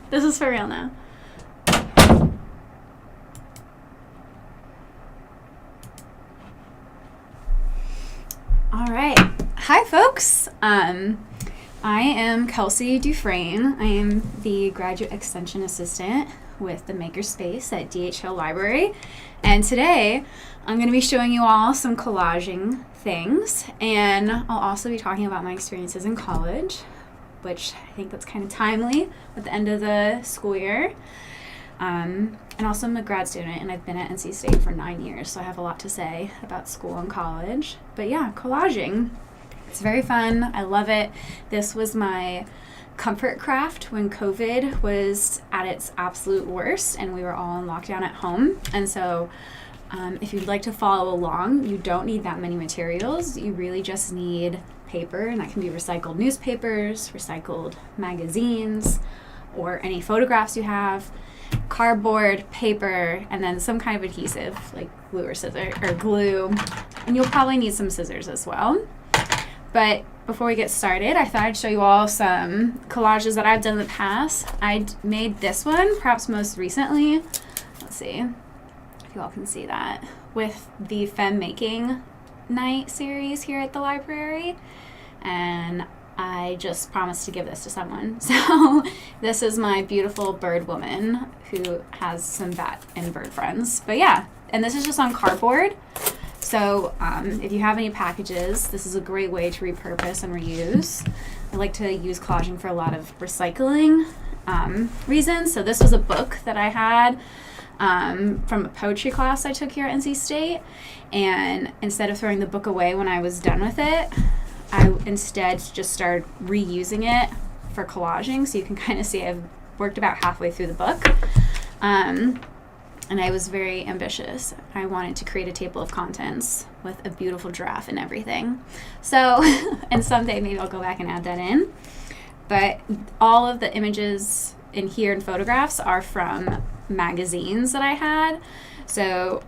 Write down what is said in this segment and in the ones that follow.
This is for real now. All right. Hi, folks. I am Kelsey Dufresne. I am the Graduate Extension Assistant with the Makerspace at DH Hill Library. And today, I'm going to be showing you all some collaging things. And I'll also be talking about my experiences in college, which I think that's kind of timely at the end of the school year. And also I'm a grad student, and I've been at NC State for 9 years, so I have a lot to say about school and college. But yeah, collaging. It's very fun. I love it. This was my comfort craft when COVID was at its absolute worst and we were all in lockdown at home. And so if you'd like to follow along, you don't need that many materials. You really just need paper, and that can be recycled newspapers, recycled magazines, or any photographs you have, cardboard, paper, and then some kind of adhesive like glue or scissors or glue. And you'll probably need some scissors as well. But before we get started, I thought I'd show you all some collages that I've done in the past. I made this one, perhaps most recently. Let's see if you all can see that, with the Femme Making Night series here at the library. And I just promised to give this to someone. So this is my beautiful bird woman who has some bat and bird friends. But yeah, and this is just on cardboard. So if you have any packages, this is a great way to repurpose and reuse. I like to use collaging for a lot of recycling reasons. So this was a book that I had from a poetry class I took here at NC State. And instead of throwing the book away when I was done with it, I instead just started reusing it for collaging. So you can kind of see I've worked about halfway through the book. And I was very ambitious. I wanted to create a table of contents with a beautiful giraffe and everything. So, and someday maybe I'll go back and add that in. But all of the images in here and photographs are from magazines that I had. So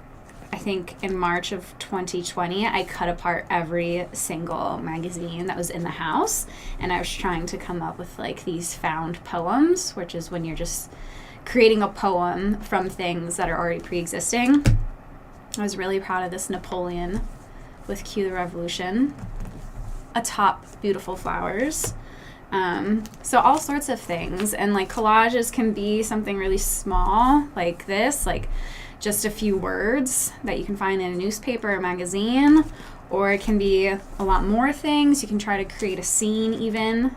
I think in March of 2020, I cut apart every single magazine that was in the house. And I was trying to come up with like these found poems, which is when you're just creating a poem from things that are already pre-existing. I was really proud of this Napoleon with Cue the Revolution atop beautiful flowers. So all sorts of things. And like collages can be something really small like this, like just a few words that you can find in a newspaper or magazine, or it can be a lot more things. You can try to create a scene even.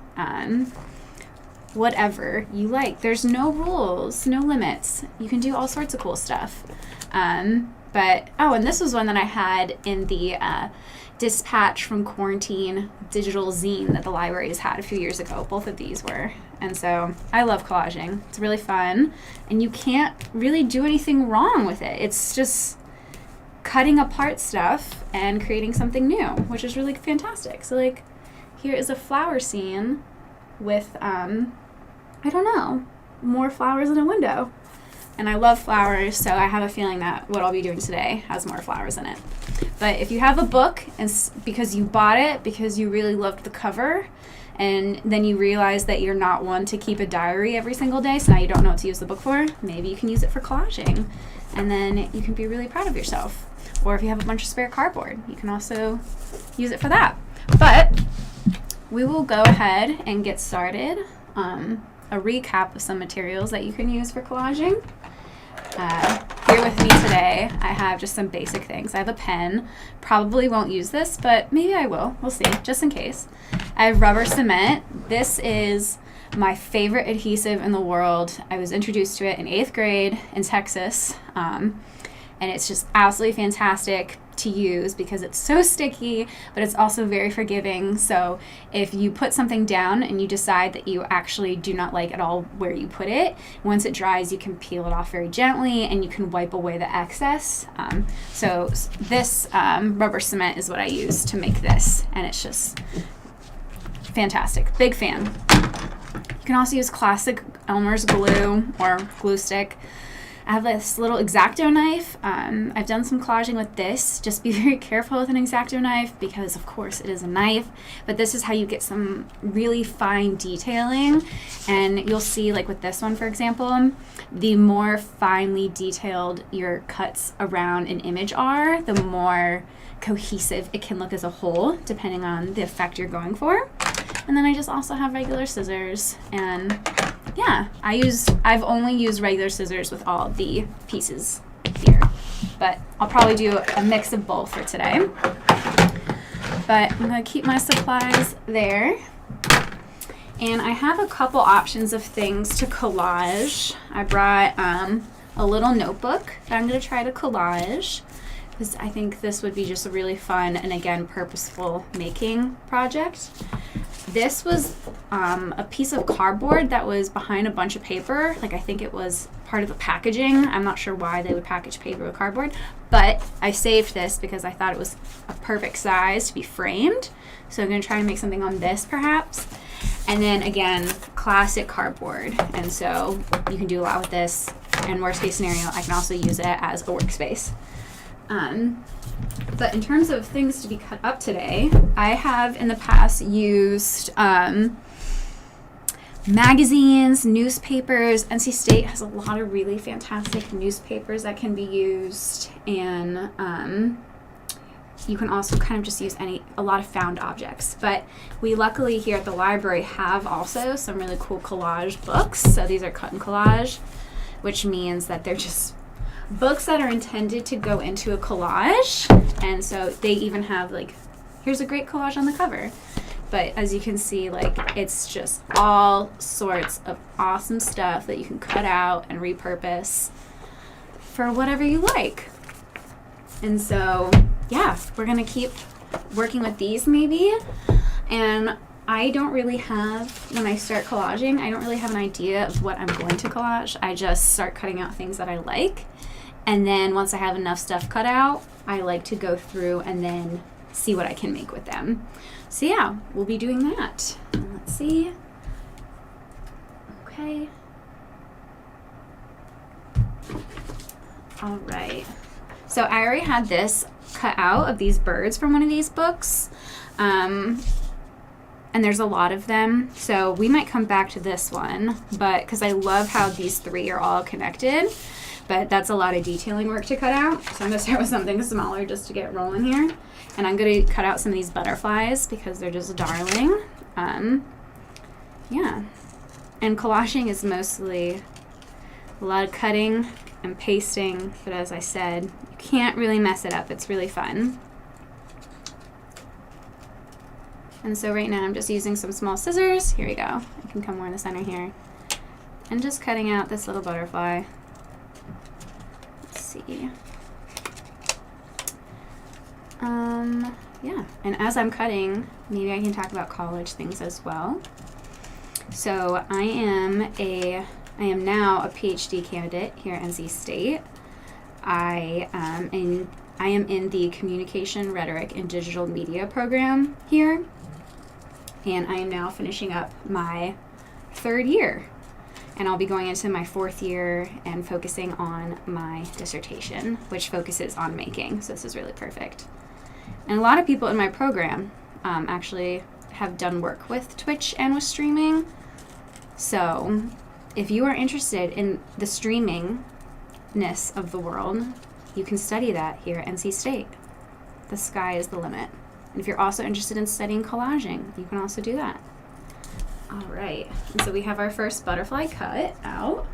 Whatever you like. There's no rules, no limits. You can do all sorts of cool stuff. And this was one that I had in the Dispatch from Quarantine digital zine that the libraries had a few years ago. Both of these were. And so I love collaging. It's really fun. And you can't really do anything wrong with it. It's just cutting apart stuff and creating something new, which is really fantastic. So like here is a flower scene with I don't know, more flowers in a window. And I love flowers, so I have a feeling that what I'll be doing today has more flowers in it. But if you have a book, and because you bought it, because you really loved the cover, and then you realize that you're not one to keep a diary every single day, so now you don't know what to use the book for, maybe you can use it for collaging. And then you can be really proud of yourself. Or if you have a bunch of spare cardboard, you can also use it for that. But we will go ahead and get started. A recap of some materials that you can use for collaging. Here with me today, I have just some basic things. I have a pen. Probably won't use this, but maybe I will. We'll see, just in case. I have rubber cement. This is my favorite adhesive in the world. I was introduced to it in 8th grade in Texas, and it's just absolutely fantastic to use because it's so sticky, but it's also very forgiving. So if you put something down and you decide that you actually do not like at all where you put it, once it dries, you can peel it off very gently and you can wipe away the excess. So this rubber cement is what I use to make this, and it's just fantastic. Big fan. You can also use classic Elmer's glue or glue stick. I have this little X-Acto knife. I've done some collaging with this. Just be very careful with an X-Acto knife because, of course, it is a knife. But this is how you get some really fine detailing. And you'll see, like with this one, for example, the more finely detailed your cuts around an image are, the more cohesive it can look as a whole, depending on the effect you're going for. And then I just also have regular scissors, and yeah, I've only used regular scissors with all the pieces here, but I'll probably do a mix of both for today. But I'm gonna keep my supplies there. And I have a couple options of things to collage. I brought a little notebook that I'm gonna try to collage, because I think this would be just a really fun and, again, purposeful making project. This was a piece of cardboard that was behind a bunch of paper. Like, I think it was part of the packaging. I'm not sure why they would package paper with cardboard, but I saved this because I thought it was a perfect size to be framed. So I'm gonna try and make something on this perhaps. And then again, classic cardboard. And so you can do a lot with this. And worst case scenario, I can also use it as a workspace. But in terms of things to be cut up today, I have in the past used magazines, newspapers. NC State has a lot of really fantastic newspapers that can be used, and you can also kind of just use a lot of found objects. But we luckily here at the library have also some really cool collage books. So these are cut and collage, which means that they're just books that are intended to go into a collage. And so they even have, like, here's a great collage on the cover. But as you can see, like, it's just all sorts of awesome stuff that you can cut out and repurpose for whatever you like. And so, yeah, we're gonna keep working with these maybe. And I don't really have, when I start collaging, I don't really have an idea of what I'm going to collage. I just start cutting out things that I like. And then once I have enough stuff cut out, I like to go through and then see what I can make with them. So yeah, we'll be doing that. Let's see. Okay. All right. So I already had this cut out of these birds from one of these books. And there's a lot of them. So we might come back to this one, but because I love how these three are all connected. But that's a lot of detailing work to cut out. So I'm going to start with something smaller just to get rolling here. And I'm going to cut out some of these butterflies because they're just darling. Yeah. And collaging is mostly a lot of cutting and pasting. But as I said, you can't really mess it up. It's really fun. And so right now I'm just using some small scissors. Here we go. I can come more in the center here. And just cutting out this little butterfly. See. Yeah, and as I'm cutting, maybe I can talk about college things as well. So I am now a PhD candidate here at NC State. I am in the Communication, Rhetoric, and Digital Media program here, and I am now finishing up my third year. And I'll be going into my fourth year and focusing on my dissertation, which focuses on making. So this is really perfect. And a lot of people in my program actually have done work with Twitch and with streaming. So if you are interested in the streamingness of the world, you can study that here at NC State. The sky is the limit. And if you're also interested in studying collaging, you can also do that. All right, and so we have our first butterfly cut out.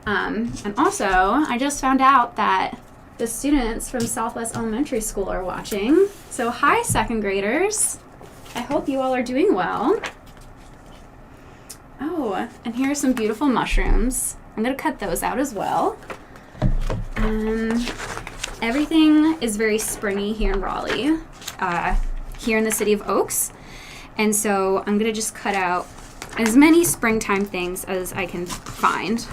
And also, I just found out that the students from Southwest Elementary School are watching. So hi, second graders. I hope you all are doing well. Oh, and here are some beautiful mushrooms. I'm gonna cut those out as well. Everything is very springy here in Raleigh, here in the city of Oaks. And so I'm going to just cut out as many springtime things as I can find.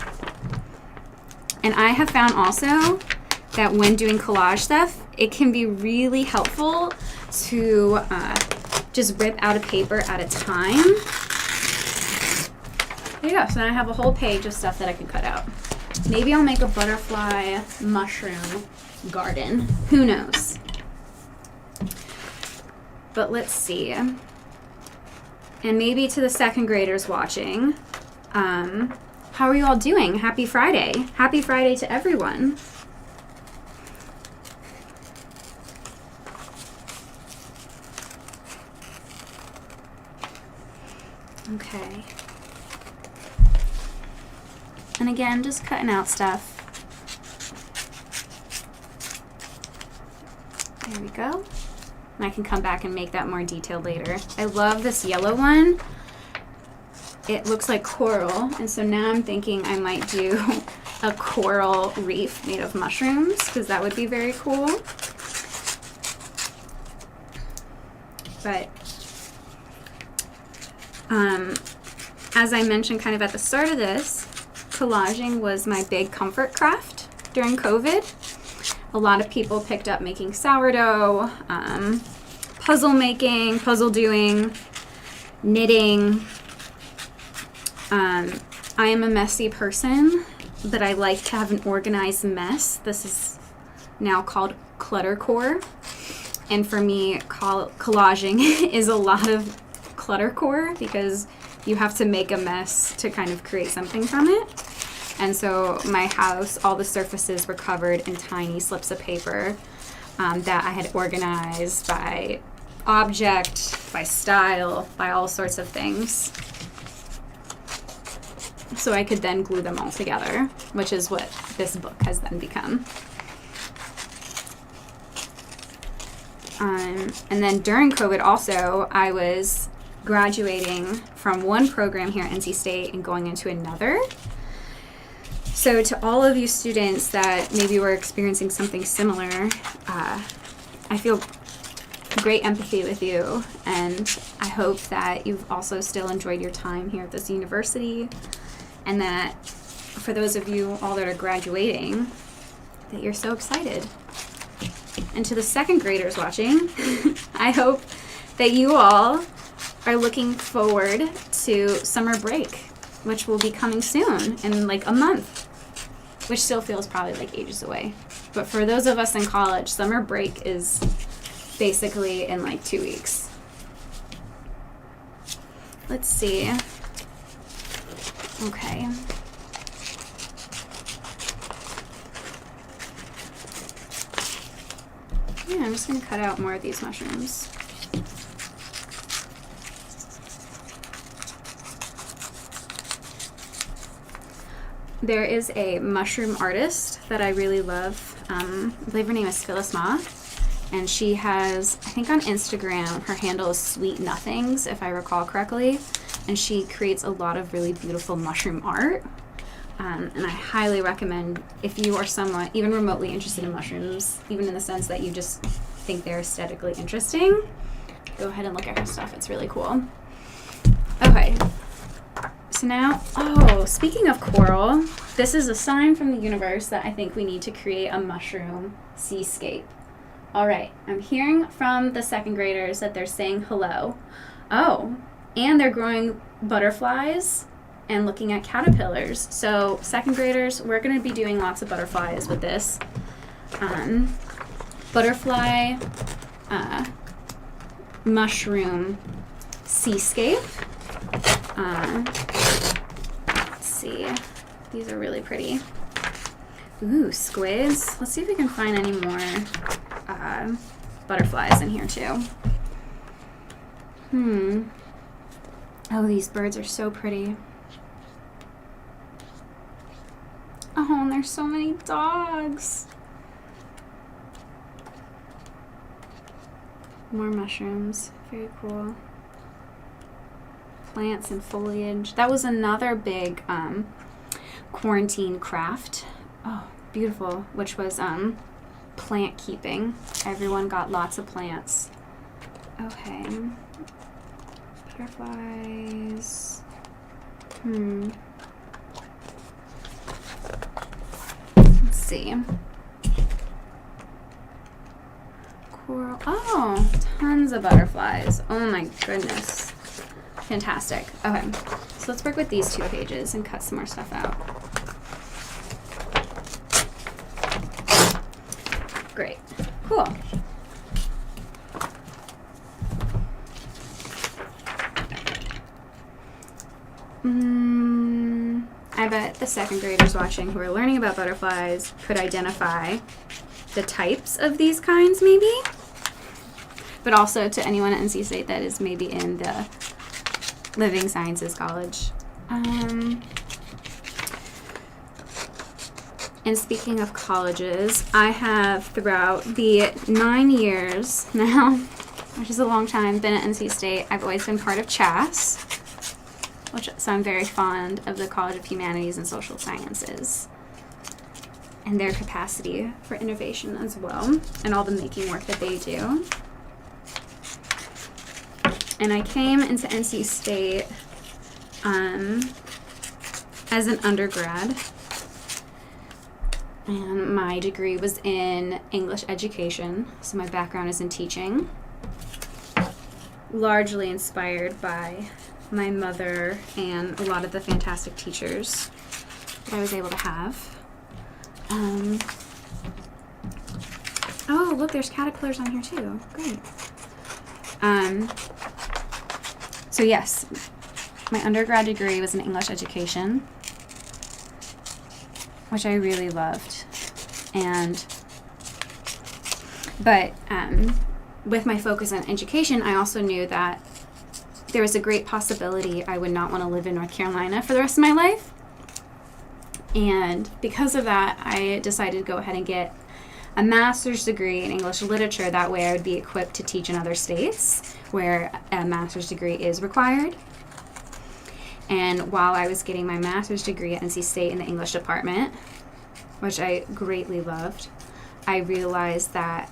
And I have found also that when doing collage stuff, it can be really helpful to just rip out a paper at a time. There you go. So now I have a whole page of stuff that I can cut out. Maybe I'll make a butterfly mushroom garden. Who knows? But let's see. And maybe to the second graders watching, how are you all doing? Happy Friday. Happy Friday to everyone. Okay. And again, just cutting out stuff. There we go. And I can come back and make that more detailed later. I love this yellow one. It looks like coral, and so now I'm thinking I might do a coral reef made of mushrooms, because that would be very cool. But as I mentioned kind of at the start of this, collaging was my big comfort craft during COVID. A lot of people picked up making sourdough, puzzle making, puzzle doing, knitting. I am a messy person, but I like to have an organized mess. This is now called cluttercore. And for me, collaging is a lot of cluttercore because you have to make a mess to kind of create something from it. And so my house, all the surfaces were covered in tiny slips of paper that I had organized by object, by style, by all sorts of things. So I could then glue them all together, which is what this book has then become. And then during COVID also, I was graduating from one program here at NC State and going into another. So to all of you students that maybe were experiencing something similar, I feel great empathy with you, and I hope that you've also still enjoyed your time here at this university, and that for those of you all that are graduating, that you're so excited. And to the second graders watching, I hope that you all are looking forward to summer break, which will be coming soon in like a month, which still feels probably like ages away. But for those of us in college, summer break is basically in like 2 weeks. Let's see. Okay. Yeah, I'm just going to cut out more of these mushrooms. There is a mushroom artist that I really love. I believe her name is Phyllis Ma. And she has, I think on Instagram, her handle is Sweet Nothings, if I recall correctly. And she creates a lot of really beautiful mushroom art. And I highly recommend, if you are somewhat, even remotely interested in mushrooms, even in the sense that you just think they're aesthetically interesting, go ahead and look at her stuff. It's really cool. Okay. So now, speaking of coral, this is a sign from the universe that I think we need to create a mushroom seascape. All right, I'm hearing from the second graders that they're saying hello. Oh, and they're growing butterflies and looking at caterpillars. So second graders, we're going to be doing lots of butterflies with this. Butterfly mushroom seascape. Let's see. These are really pretty. Ooh, squids. Let's see if we can find any more butterflies in here too. Oh, these birds are so pretty. Oh, and there's so many dogs. More mushrooms. Very cool. Plants and foliage. That was another big quarantine craft. Oh, beautiful. Which was plant keeping. Everyone got lots of plants. Okay. Butterflies. Let's see. Coral. Oh, tons of butterflies. Oh my goodness. Fantastic. Okay, so let's work with these 2 pages and cut some more stuff out. Great. Cool. I bet the second graders watching who are learning about butterflies could identify the types of these kinds maybe, but also to anyone at NC State that is maybe in the Living Sciences College. And speaking of colleges, I have throughout the 9 years now, which is a long time, been at NC State, I've always been part of CHAS, so I'm very fond of the College of Humanities and Social Sciences and their capacity for innovation as well, and all the making work that they do. And I came into NC State as an undergrad, and my degree was in English education, so my background is in teaching, largely inspired by my mother and a lot of the fantastic teachers that I was able to have. Oh, look, there's caterpillars on here too. Great. So yes, my undergrad degree was in English education, which I really loved. But with my focus on education, I also knew that there was a great possibility I would not want to live in North Carolina for the rest of my life. And because of that, I decided to go ahead and get a master's degree in English literature. That way I would be equipped to teach in other states where a master's degree is required. And while I was getting my master's degree at NC State in the English department, which I greatly loved, I realized that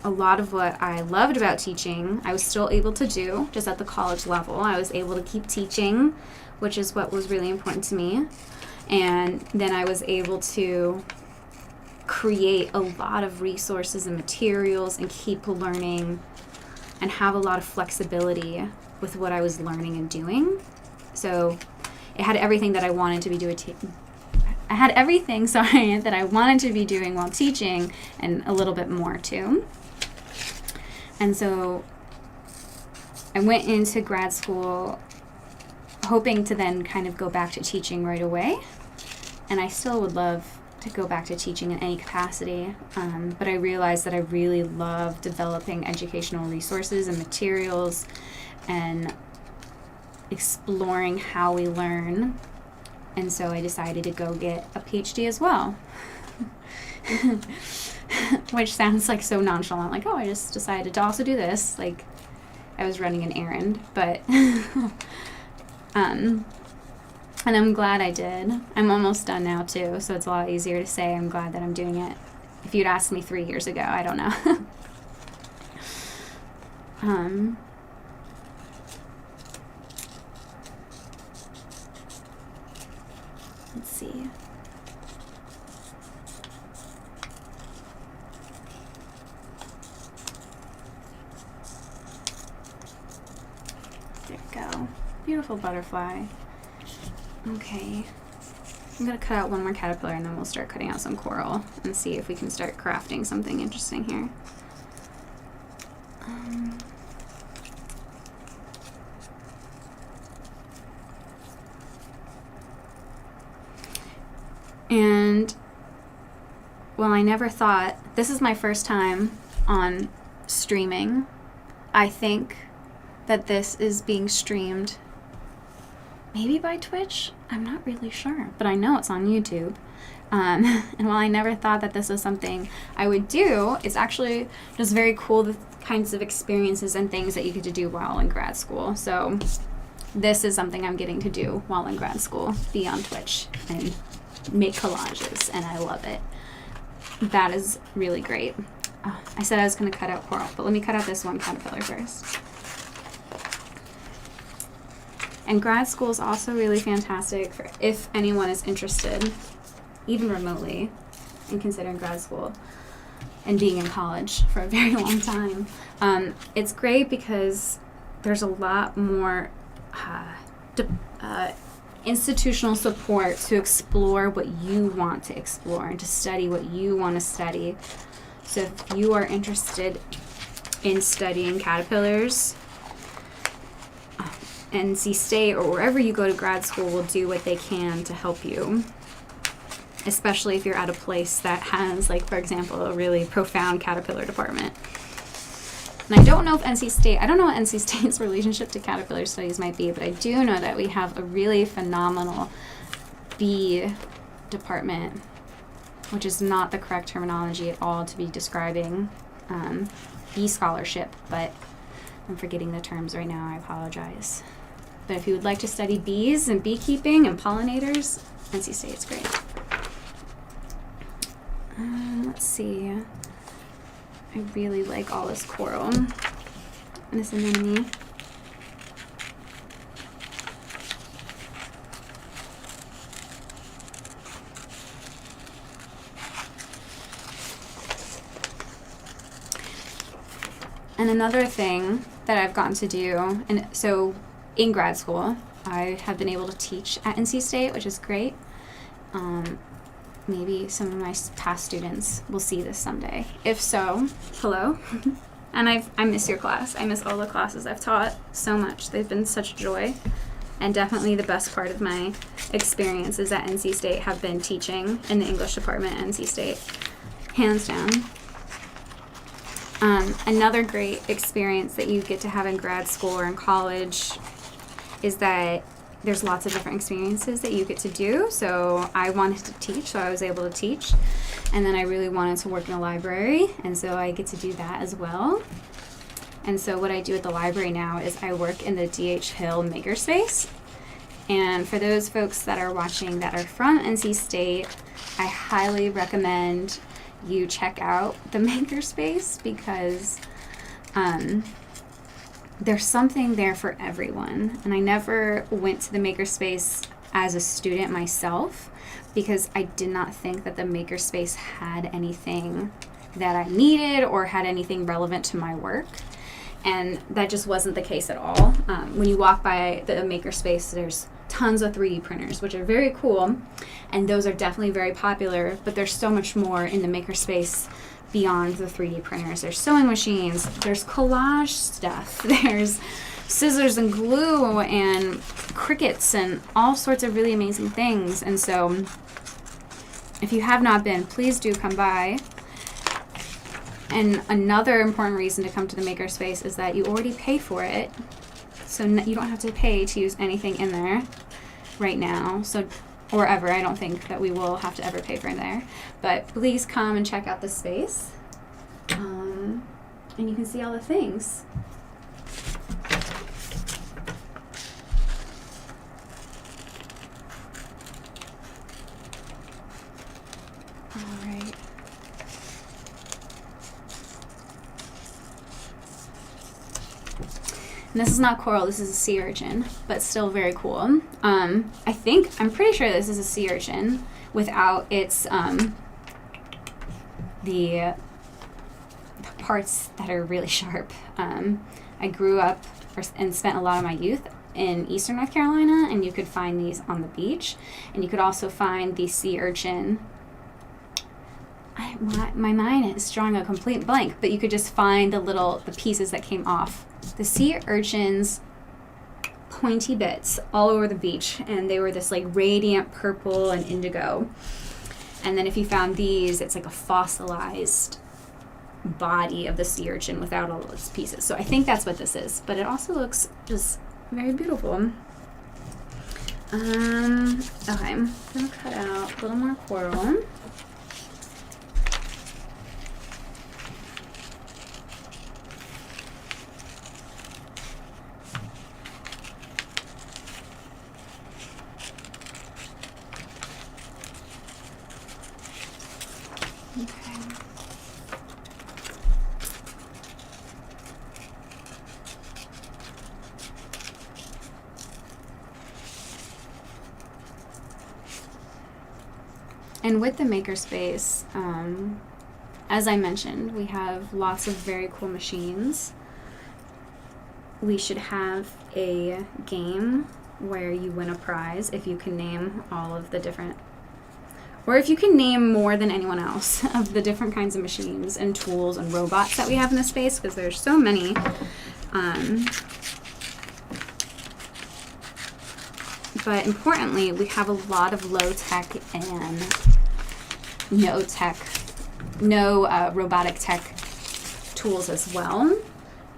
a lot of what I loved about teaching, I was still able to do just at the college level. I was able to keep teaching, which is what was really important to me. And then I was able to create a lot of resources and materials and keep learning and have a lot of flexibility with what I was learning and doing. So it had everything that I wanted to be doing. I had everything, that I wanted to be doing while teaching, and a little bit more too. And so I went into grad school hoping to then kind of go back to teaching right away. And I still would love to go back to teaching in any capacity. But I realized that I really love developing educational resources and materials and exploring how we learn. And so I decided to go get a PhD as well. Which sounds like so nonchalant, like, oh, I just decided to also do this. Like, I was running an errand, but, and I'm glad I did. I'm almost done now, too, so it's a lot easier to say I'm glad that I'm doing it. If you'd asked me 3 years ago, I don't know. Let's see. There we go. Beautiful butterfly. Okay. I'm going to cut out one more caterpillar and then we'll start cutting out some coral and see if we can start crafting something interesting here. And, well, I never thought, this is my first time on streaming. I think that this is being streamed maybe by Twitch. I'm not really sure, but I know it's on YouTube. And while I never thought that this was something I would do, it's actually just very cool, the kinds of experiences and things that you get to do while in grad school. So this is something I'm getting to do while in grad school, be on Twitch and make collages, and I love it. That is really great. I said I was going to cut out coral, but let me cut out this one caterpillar first. And grad school is also really fantastic for if anyone is interested, even remotely, in considering grad school and being in college for a very long time. It's great because there's a lot more institutional support to explore what you want to explore and to study what you want to study. So if you are interested in studying caterpillars, NC State or wherever you go to grad school will do what they can to help you, especially if you're at a place that has, like, for example, a really profound caterpillar department. And I don't know what NC State's relationship to caterpillar studies might be, but I do know that we have a really phenomenal bee department, which is not the correct terminology at all to be describing bee scholarship, but I'm forgetting the terms right now, I apologize. But if you would like to study bees and beekeeping and pollinators, NC State's great. Let's see. I really like all this coral and this anemone. And another thing that I've gotten to do, and so in grad school, I have been able to teach at NC State, which is great. Maybe some of my past students will see this someday. If so, hello. And I miss your class. I miss all the classes I've taught so much. They've been such a joy. And definitely the best part of my experiences at NC State have been teaching in the English department at NC State. Hands down. Another great experience that you get to have in grad school or in college is that there's lots of different experiences that you get to do. So I wanted to teach, so I was able to teach. And then I really wanted to work in a library, and so I get to do that as well. And so what I do at the library now is I work in the D.H. Hill Makerspace. And for those folks that are watching that are from NC State, I highly recommend you check out the Makerspace because there's something there for everyone. And I never went to the Makerspace as a student myself because I did not think that the Makerspace had anything that I needed or had anything relevant to my work. And that just wasn't the case at all. When you walk by the Makerspace, there's tons of 3D printers, which are very cool. And those are definitely very popular, but there's so much more in the Makerspace beyond the 3D printers. There's sewing machines, there's collage stuff, there's scissors and glue and Cricuts and all sorts of really amazing things. And so if you have not been, please do come by. And another important reason to come to the Makerspace is that you already paid for it. So you don't have to pay to use anything in there right now. So, or ever. I don't think that we will have to ever pay for it there. But please come and check out the space. And you can see all the things. All right. And this is not coral, this is a sea urchin, but still very cool. I'm pretty sure this is a sea urchin without its, the parts that are really sharp. I grew up and spent a lot of my youth in eastern North Carolina, and you could find these on the beach. And you could also find the sea urchin. My mind is drawing a complete blank, but you could just find the pieces that came off. The sea urchins, pointy bits all over the beach, and they were this like radiant purple and indigo. And then if you found these, it's like a fossilized body of the sea urchin without all its pieces. So I think that's what this is, but it also looks just very beautiful. Okay, I'm gonna cut out a little more coral. And with the Makerspace, as I mentioned, we have lots of very cool machines. We should have a game where you win a prize if you can name all of the different or if you can name more than anyone else of the different kinds of machines and tools and robots that we have in this space, because there's so many. But importantly, we have a lot of low tech and no robotic tech tools as well.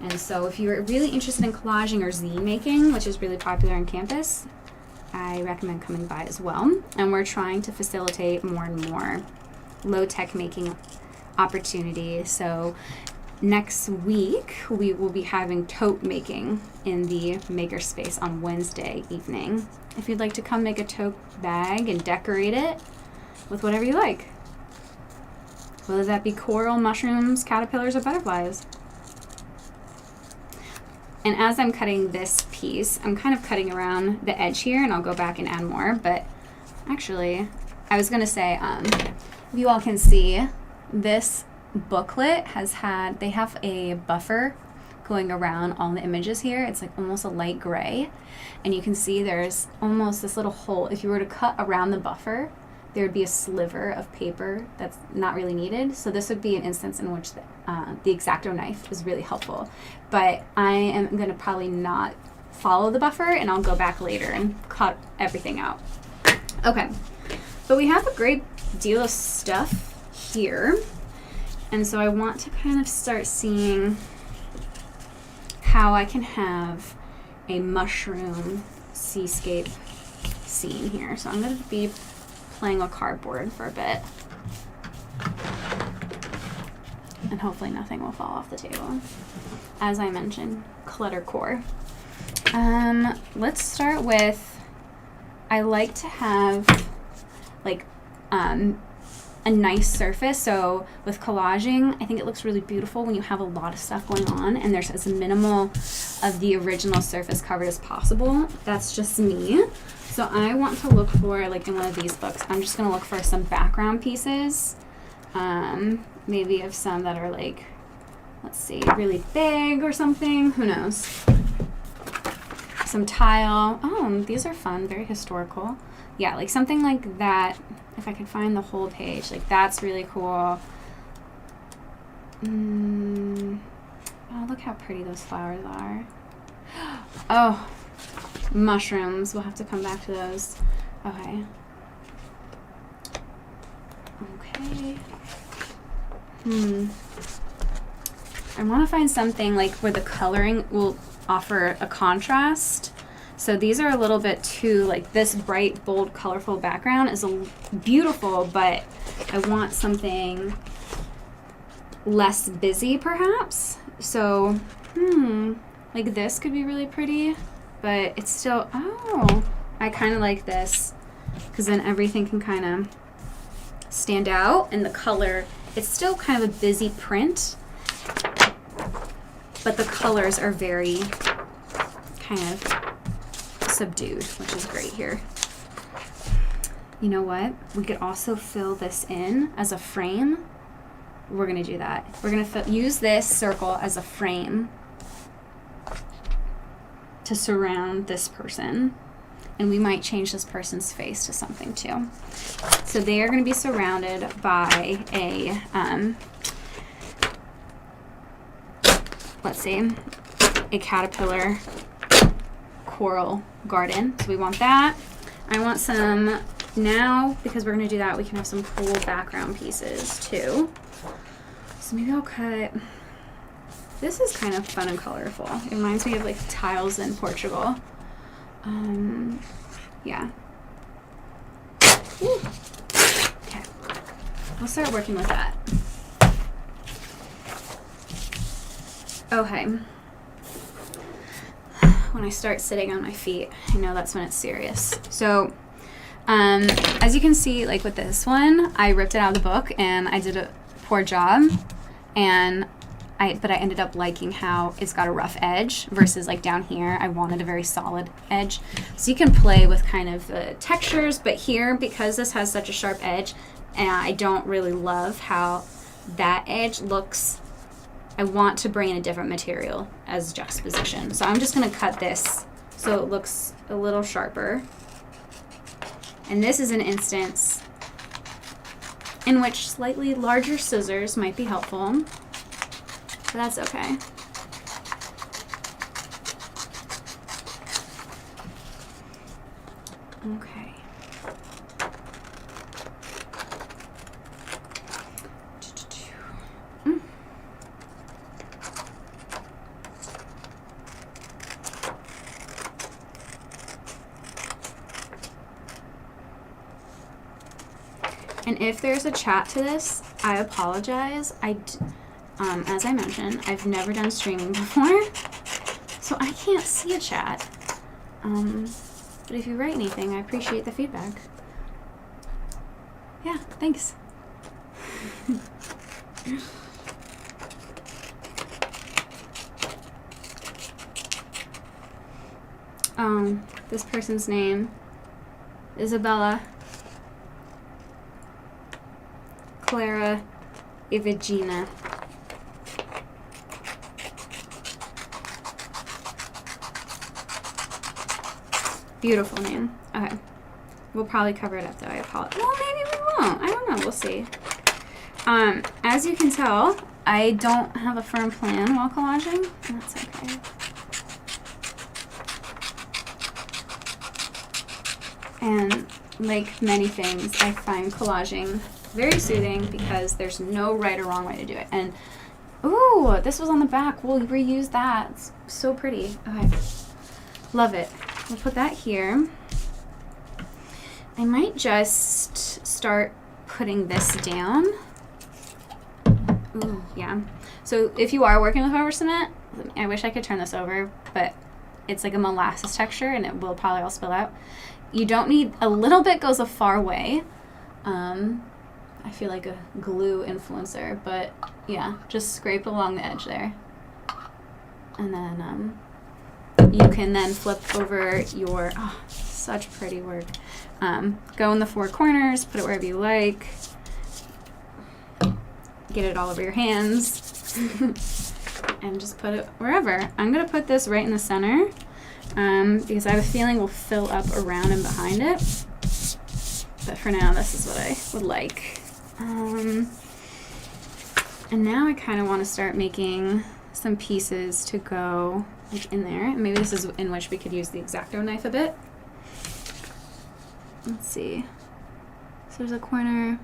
And so if you're really interested in collaging or zine making, which is really popular on campus, I recommend coming by as well. And we're trying to facilitate more and more low-tech making opportunities. So next week, we will be having tote making in the makerspace on Wednesday evening. If you'd like to come make a tote bag and decorate it with whatever you like. Whether that be coral, mushrooms, caterpillars, or butterflies. And as I'm cutting this piece, I'm kind of cutting around the edge here, and I'll go back and add more. But actually, I was going to say, if you all can see, this booklet they have a buffer going around all the images here. It's like almost a light gray. And you can see there's almost this little hole. If you were to cut around the buffer, there would be a sliver of paper that's not really needed. So this would be an instance in which the X-Acto knife is really helpful. But I am going to probably not follow the buffer, and I'll go back later and cut everything out. Okay, but we have a great deal of stuff here. And so I want to kind of start seeing how I can have a mushroom seascape scene here. So I'm going to be playing with cardboard for a bit. And hopefully nothing will fall off the table. As I mentioned, cluttercore. Let's start with, I like to have like a nice surface. So with collaging, I think it looks really beautiful when you have a lot of stuff going on and there's as minimal of the original surface covered as possible. That's just me. So I want to look for, like in one of these books, I'm just going to look for some background pieces. Maybe of some that are like, let's see, really big or something. Who knows? Some tile. Oh, these are fun. Very historical. Yeah, like something like that. If I could find the whole page, like that's really cool. Oh, look how pretty those flowers are. Oh, mushrooms. We'll have to come back to those. Okay. Okay. I want to find something like where the coloring will offer a contrast. So these are a little bit too, like this bright, bold, colorful background is beautiful, but I want something less busy perhaps. So, like this could be really pretty, but it's still, oh, I kind of like this because then everything can kind of stand out and the color, it's still kind of a busy print, but the colors are very kind of subdued, which is great here. You know what? We could also fill this in as a frame. We're going to do that. We're going to use this circle as a frame to surround this person. And we might change this person's face to something too. So they are going to be surrounded by a, let's see, a caterpillar coral garden. So we want that. I want some, now because we're going to do that, we can have some cool background pieces too. So maybe I'll cut, this is kind of fun and colorful. It reminds me of like tiles in Portugal. Yeah. Ooh. Okay. We'll start working with that. Okay. When I start sitting on my feet, I know that's when it's serious. So, as you can see, like with this one, I ripped it out of the book and I did a poor job. But I ended up liking how it's got a rough edge versus like down here, I wanted a very solid edge. So you can play with kind of the textures, but here, because this has such a sharp edge, and I don't really love how that edge looks, I want to bring in a different material as juxtaposition. So I'm just gonna cut this so it looks a little sharper. And this is an instance in which slightly larger scissors might be helpful, but that's okay. Okay. And if there's a chat to this, I apologize. As I mentioned, I've never done streaming before, so I can't see a chat. But if you write anything, I appreciate the feedback. Yeah, thanks. This person's name, Isabella Clara Ivagina. Beautiful name. Okay. We'll probably cover it up though. I apologize. Well, maybe we won't. I don't know. We'll see. As you can tell, I don't have a firm plan while collaging. That's okay. And like many things, I find collaging very soothing because there's no right or wrong way to do it. And, ooh, this was on the back. We'll reuse that. It's so pretty. Okay. Love it. We'll put that here. I might just start putting this down. Ooh, yeah. So if you are working with rubber cement, I wish I could turn this over, but it's like a molasses texture and it will probably all spill out. You don't need, a little bit goes a far way. I feel like a glue influencer, but yeah, just scrape along the edge there. And then you can then flip over your, oh, such pretty work. Go in the four corners, put it wherever you like. Get it all over your hands. And just put it wherever. I'm going to put this right in the center because I have a feeling we'll fill up around and behind it. But for now, this is what I would like. And now I kind of want to start making some pieces to go like in there. And maybe this is in which we could use the X-Acto knife a bit. Let's see. So there's a corner.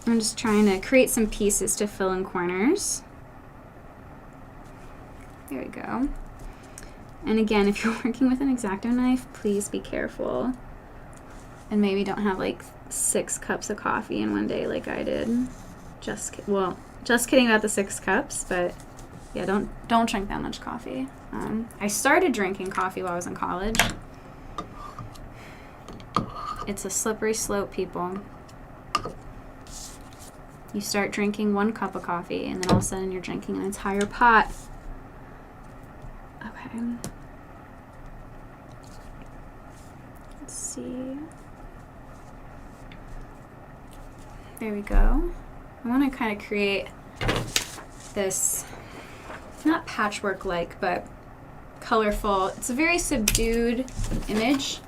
I'm just trying to create some pieces to fill in corners. There we go. And again, if you're working with an X-Acto knife, please be careful. And maybe don't have like 6 cups of coffee in one day like I did. Just kidding about the 6 cups, but yeah, don't drink that much coffee. I started drinking coffee while I was in college. It's a slippery slope, people. You start drinking 1 cup of coffee, and then all of a sudden you're drinking an entire pot. Okay. Let's see. There we go. I want to kind of create this, not patchwork-like, but colorful. It's a very subdued image.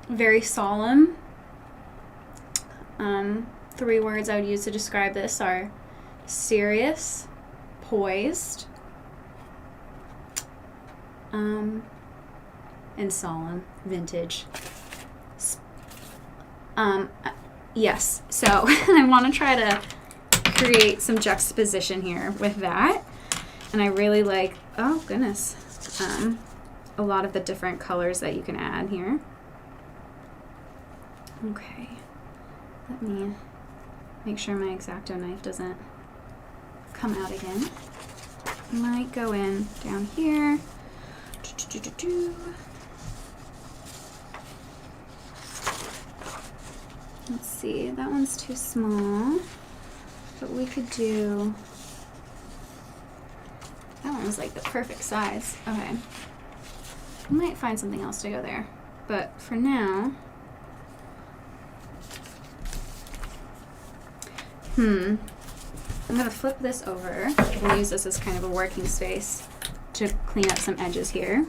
Very solemn. 3 words I would use to describe this are serious, poised, and solemn, vintage. Yes, so I want to try to create some juxtaposition here with that. And I really like, oh goodness, a lot of the different colors that you can add here. Okay, let me make sure my X-Acto knife doesn't come out again. I might go in down here. Let's see, that one's too small, but we could do, that one was like the perfect size. Okay, I might find something else to go there, but for now, I'm going to flip this over and use this as kind of a working space to clean up some edges here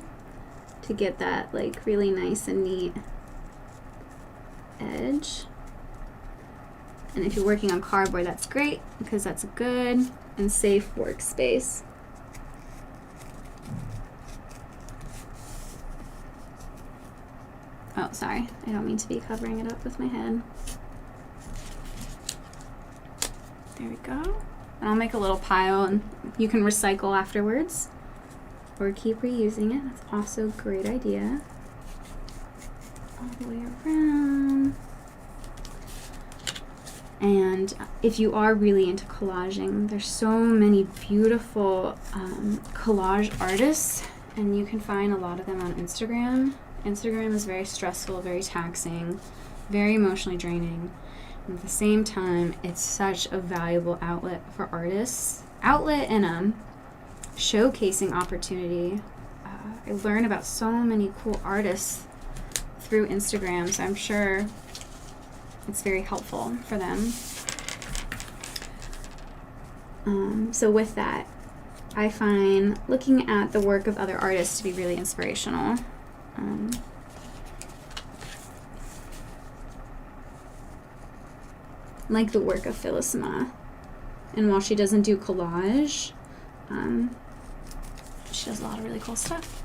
to get that like really nice and neat edge. And if you're working on cardboard, that's great because that's a good and safe workspace. Oh, sorry. I don't mean to be covering it up with my head. There we go. And I'll make a little pile and you can recycle afterwards or keep reusing it. That's also a great idea. All the way around. And if you are really into collaging, there's so many beautiful collage artists, and you can find a lot of them on Instagram. Instagram is very stressful, very taxing, very emotionally draining. And at the same time, it's such a valuable outlet for artists. Outlet and showcasing opportunity. I learn about so many cool artists through Instagram, so I'm sure it's very helpful for them. So with that, I find looking at the work of other artists to be really inspirational. Like the work of Phyllisma. And while she doesn't do collage, she does a lot of really cool stuff.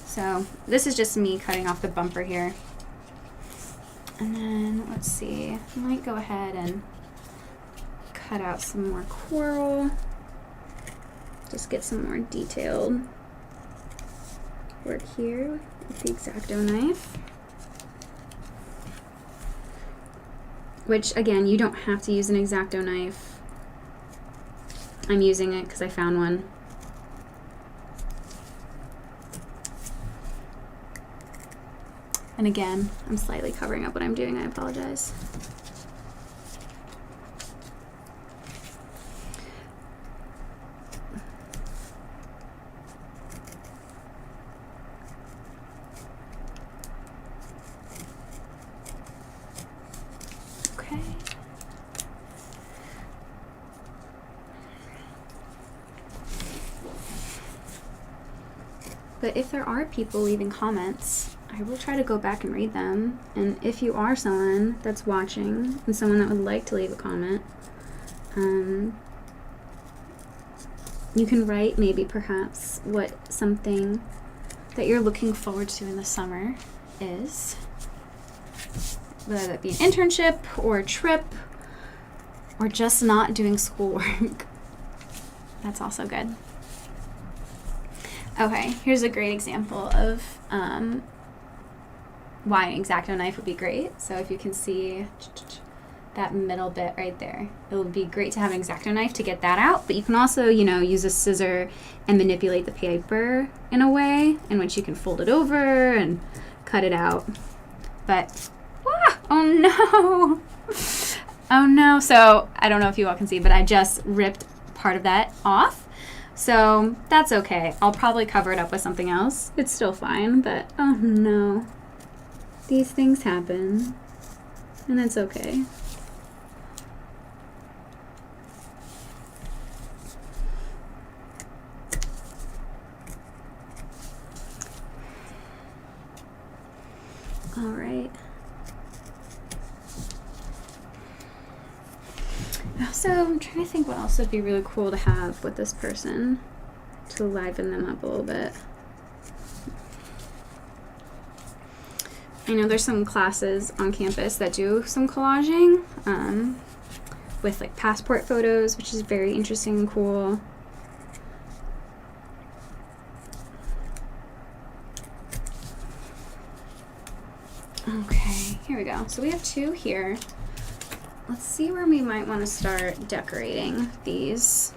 So this is just me cutting off the bumper here. And then, let's see, I might go ahead and cut out some more coral. Just get some more detailed work here with the X-Acto knife. Which, again, you don't have to use an X-Acto knife. I'm using it because I found one. And again, I'm slightly covering up what I'm doing. I apologize. Okay. But if there are people leaving comments, I will try to go back and read them. And if you are someone that's watching and someone that would like to leave a comment, you can write maybe perhaps what something that you're looking forward to in the summer is. Whether that be an internship or a trip or just not doing schoolwork. That's also good. Okay, here's a great example of why an X-Acto knife would be great. So if you can see that middle bit right there, it would be great to have an X-Acto knife to get that out, but you can also, you know, use a scissor and manipulate the paper in a way in which you can fold it over and cut it out. But, oh no! Oh no, so I don't know if you all can see, but I just ripped part of that off. So that's okay. I'll probably cover it up with something else. It's still fine, but oh no. These things happen, and that's okay. All right. Also, I'm trying to think what else would be really cool to have with this person to liven them up a little bit. I know there's some classes on campus that do some collaging with like passport photos, which is very interesting and cool. Okay, here we go. So we have two here. Let's see where we might want to start decorating these.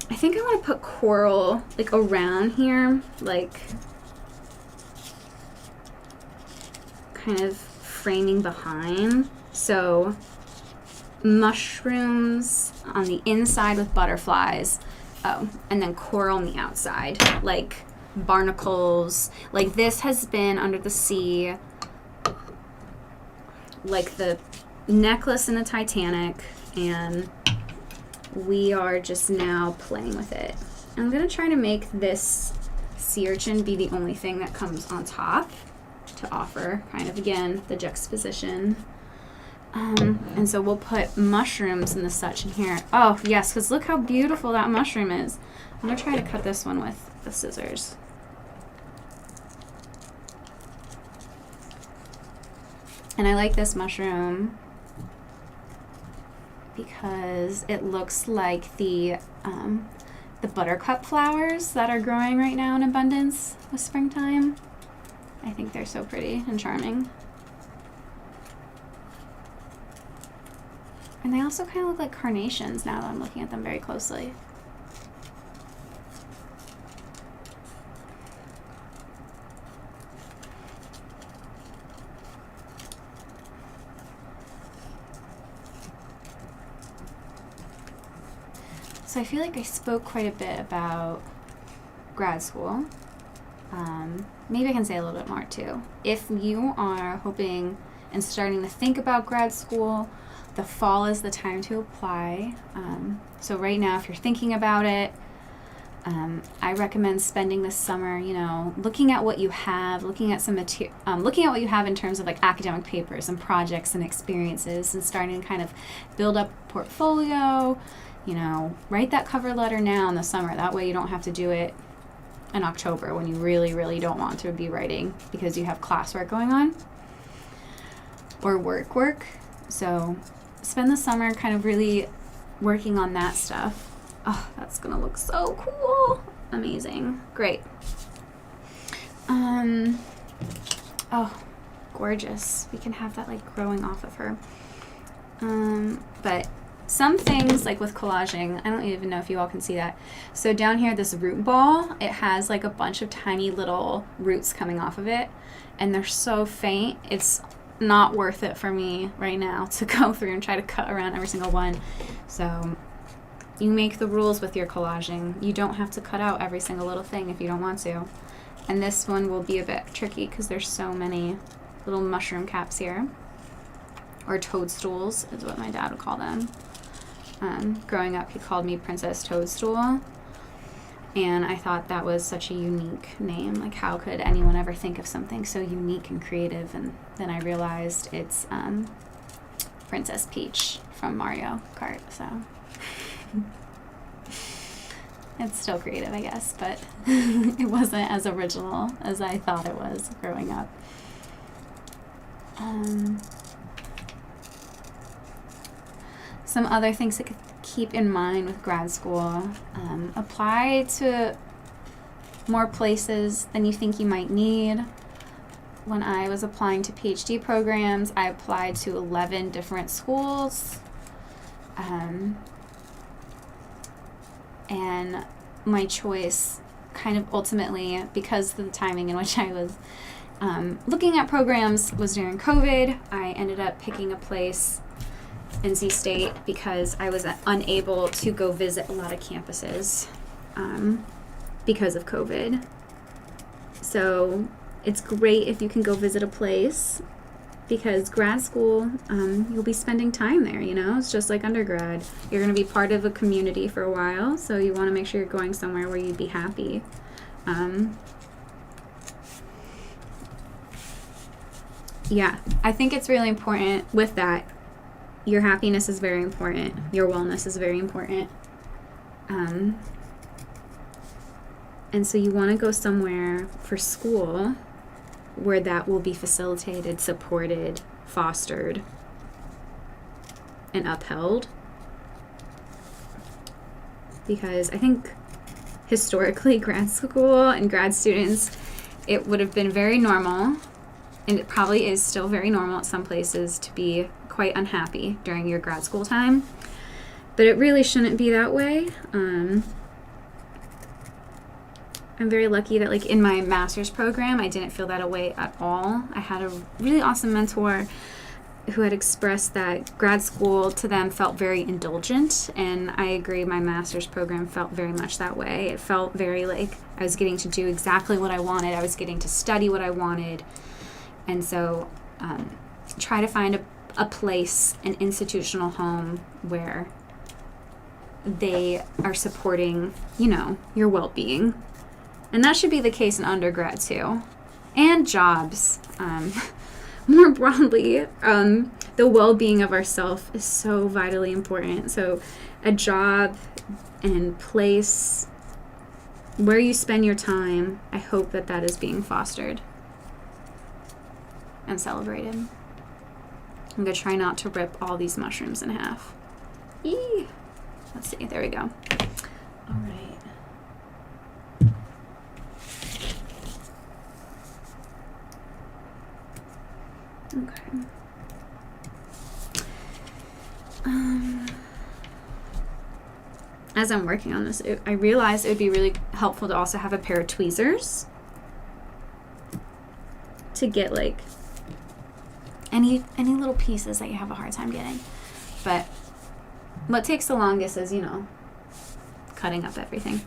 I think I want to put coral like around here, like kind of framing behind. So mushrooms on the inside with butterflies. Oh, and then coral on the outside, like barnacles. Like this has been under the sea, like the necklace in the Titanic, and we are just now playing with it. I'm going to try to make this sea urchin be the only thing that comes on top to offer kind of, again, the juxtaposition. And so we'll put mushrooms and the such in here. Oh, yes, because look how beautiful that mushroom is. I'm going to try to cut this one with the scissors. And I like this mushroom because it looks like the buttercup flowers that are growing right now in abundance with springtime. I think they're so pretty and charming. And they also kind of look like carnations now that I'm looking at them very closely. So I feel like I spoke quite a bit about grad school. Maybe I can say a little bit more too. If you are hoping and starting to think about grad school, the fall is the time to apply. So right now, if you're thinking about it, I recommend spending this summer, looking at what you have, looking at what you have in terms of like academic papers and projects and experiences, and starting to kind of build up a portfolio. Write that cover letter now in the summer. That way you don't have to do it in October when you really, really don't want to be writing because you have classwork going on or work. So spend the summer kind of really working on that stuff. Oh, that's gonna look so cool. Amazing. Great. Oh, gorgeous. We can have that like growing off of her. But some things, like with collaging, I don't even know if you all can see that. So down here, this root ball, it has like a bunch of tiny little roots coming off of it, and they're so faint, it's not worth it for me right now to go through and try to cut around every single one. So you make the rules with your collaging. You don't have to cut out every single little thing if you don't want to. And this one will be a bit tricky because there's so many little mushroom caps here. Or toadstools is what my dad would call them. Growing up, he called me Princess Toadstool, and I thought that was such a unique name. Like, how could anyone ever think of something so unique and creative? And then I realized it's Princess Peach from Mario Kart, so it's still creative, I guess, but it wasn't as original as I thought it was growing up. Some other things to keep in mind with grad school. Apply to more places than you think you might need. When I was applying to PhD programs, I applied to 11 different schools. And my choice kind of ultimately, because of the timing in which I was looking at programs, was during COVID. I ended up picking a place, NC State, because I was unable to go visit a lot of campuses because of COVID. So it's great if you can go visit a place, because grad school, you'll be spending time there, It's just like undergrad. You're going to be part of a community for a while, so you want to make sure you're going somewhere where you'd be happy. Yeah, I think it's really important with that. Your happiness is very important. Your wellness is very important. And so you want to go somewhere for school where that will be facilitated, supported, fostered, and upheld. Because I think historically, grad school and grad students, it would have been very normal, and it probably is still very normal at some places, to be quite unhappy during your grad school time, but it really shouldn't be that way. I'm very lucky that, like, in my master's program, I didn't feel that way at all. I had a really awesome mentor who had expressed that grad school to them felt very indulgent, and I agree, my master's program felt very much that way. It felt very like I was getting to do exactly what I wanted. I was getting to study what I wanted. And so try to find a place, an institutional home where they are supporting, you know, your well-being. And that should be the case in undergrad too. And jobs. More broadly, the well-being of ourself is so vitally important. So a job and place where you spend your time, I hope that that is being fostered and celebrated. I'm going to try not to rip all these mushrooms in half. Eee. Let's see. There we go. All right. Okay. As I'm working on this, I realized it would be really helpful to also have a pair of tweezers to get like any little pieces that you have a hard time getting. But what takes the longest is, you know, cutting up everything.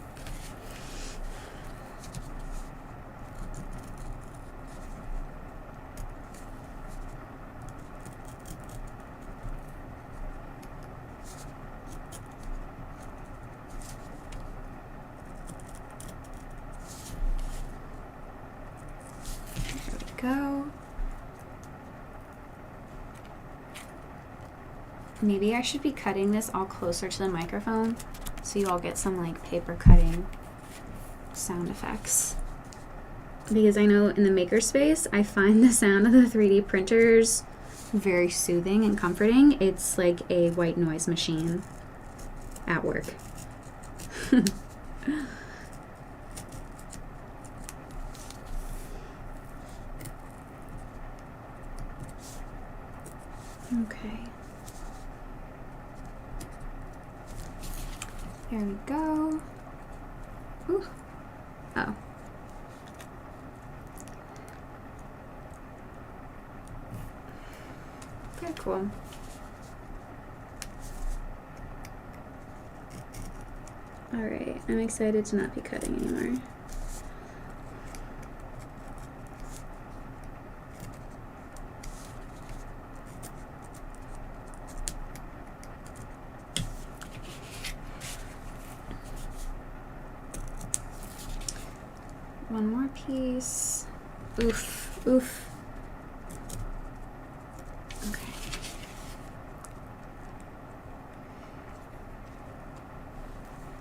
Go. Maybe I should be cutting this all closer to the microphone so you all get some like paper cutting sound effects. Because I know in the makerspace, I find the sound of the 3D printers very soothing and comforting. It's like a white noise machine at work. Okay. There we go. Ooh. Oh. Very cool. Alright, I'm excited to not be cutting anymore. One more piece. Oof, oof. Okay.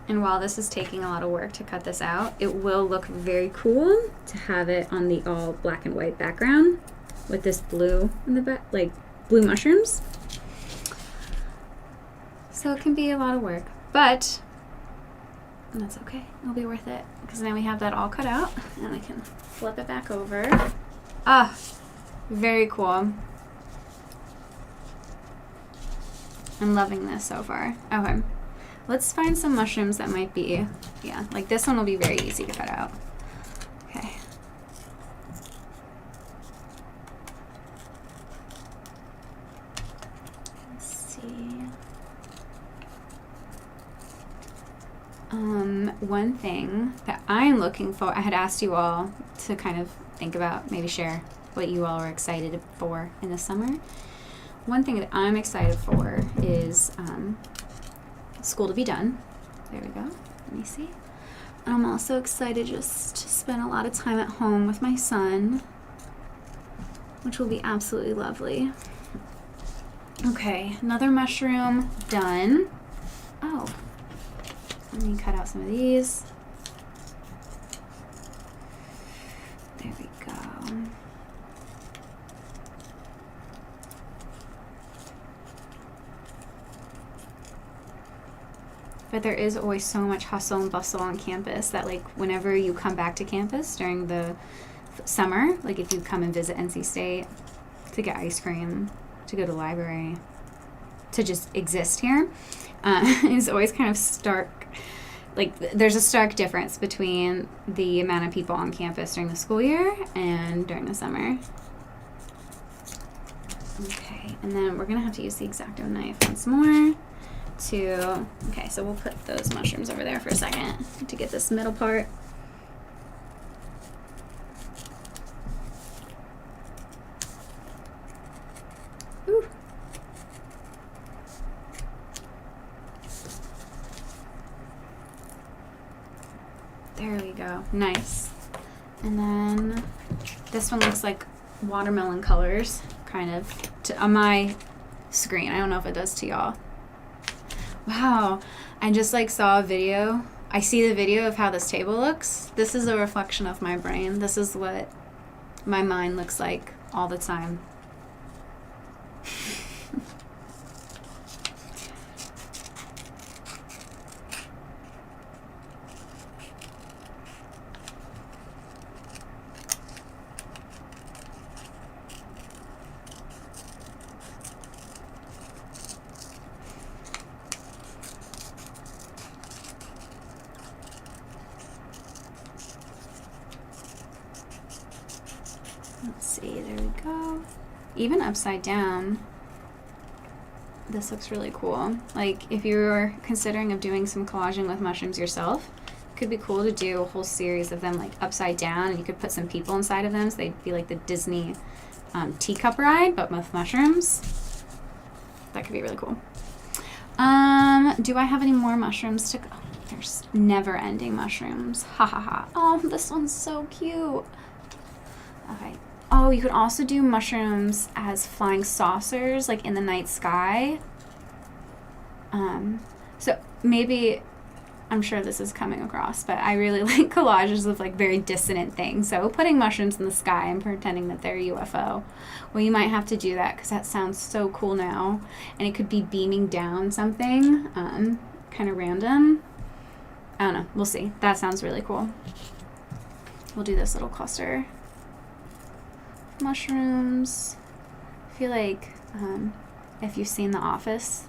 And while this is taking a lot of work to cut this out, it will look very cool to have it on the all black and white background with this blue in the back, like blue mushrooms. So it can be a lot of work, but that's okay. It'll be worth it because now we have that all cut out and I can flip it back over. Ah, very cool. I'm loving this so far. Okay, let's find some mushrooms that might be, yeah, like this one will be very easy to cut out. Okay. Let's see. One thing that I'm looking for, I had asked you all to kind of think about, maybe share what you all are excited for in the summer. One thing that I'm excited for is school to be done. There we go. Let me see. I'm also excited just to spend a lot of time at home with my son, which will be absolutely lovely. Okay, another mushroom done. Oh. Let me cut out some of these. There we go. But there is always so much hustle and bustle on campus that, like, whenever you come back to campus during the summer, like if you come and visit NC State to get ice cream, to go to the library, to just exist here, is always kind of stark. Like, there's a stark difference between the amount of people on campus during the school year and during the summer. Okay, and then we're going to have to use the X-Acto knife once more to... Okay, so we'll put those mushrooms over there for a second to get this middle part. Ooh, There we go. Nice. And then this one looks like watermelon colors, kind of, on my screen. I don't know if it does to y'all. Wow. I just like saw a video. I see the video of how this table looks. This is a reflection of my brain. This is what my mind looks like all the time. Let's see, there we go. Even upside down, this looks really cool. Like, if you're considering of doing some collaging with mushrooms yourself, it could be cool to do a whole series of them like upside down, and you could put some people inside of them so they'd be like the Disney teacup ride, but with mushrooms. That could be really cool. Do I have any more mushrooms to go? There's never-ending mushrooms. Ha ha ha. Oh, this one's so cute. Okay. Oh, you could also do mushrooms as flying saucers, like in the night sky. So maybe, I'm sure this is coming across, but I really like collages of like very dissonant things. So putting mushrooms in the sky and pretending that they're a UFO. Well, you might have to do that because that sounds so cool now. And it could be beaming down something, kind of random. I don't know. We'll see. That sounds really cool. We'll do this little cluster. Mushrooms. I feel like if you've seen The Office,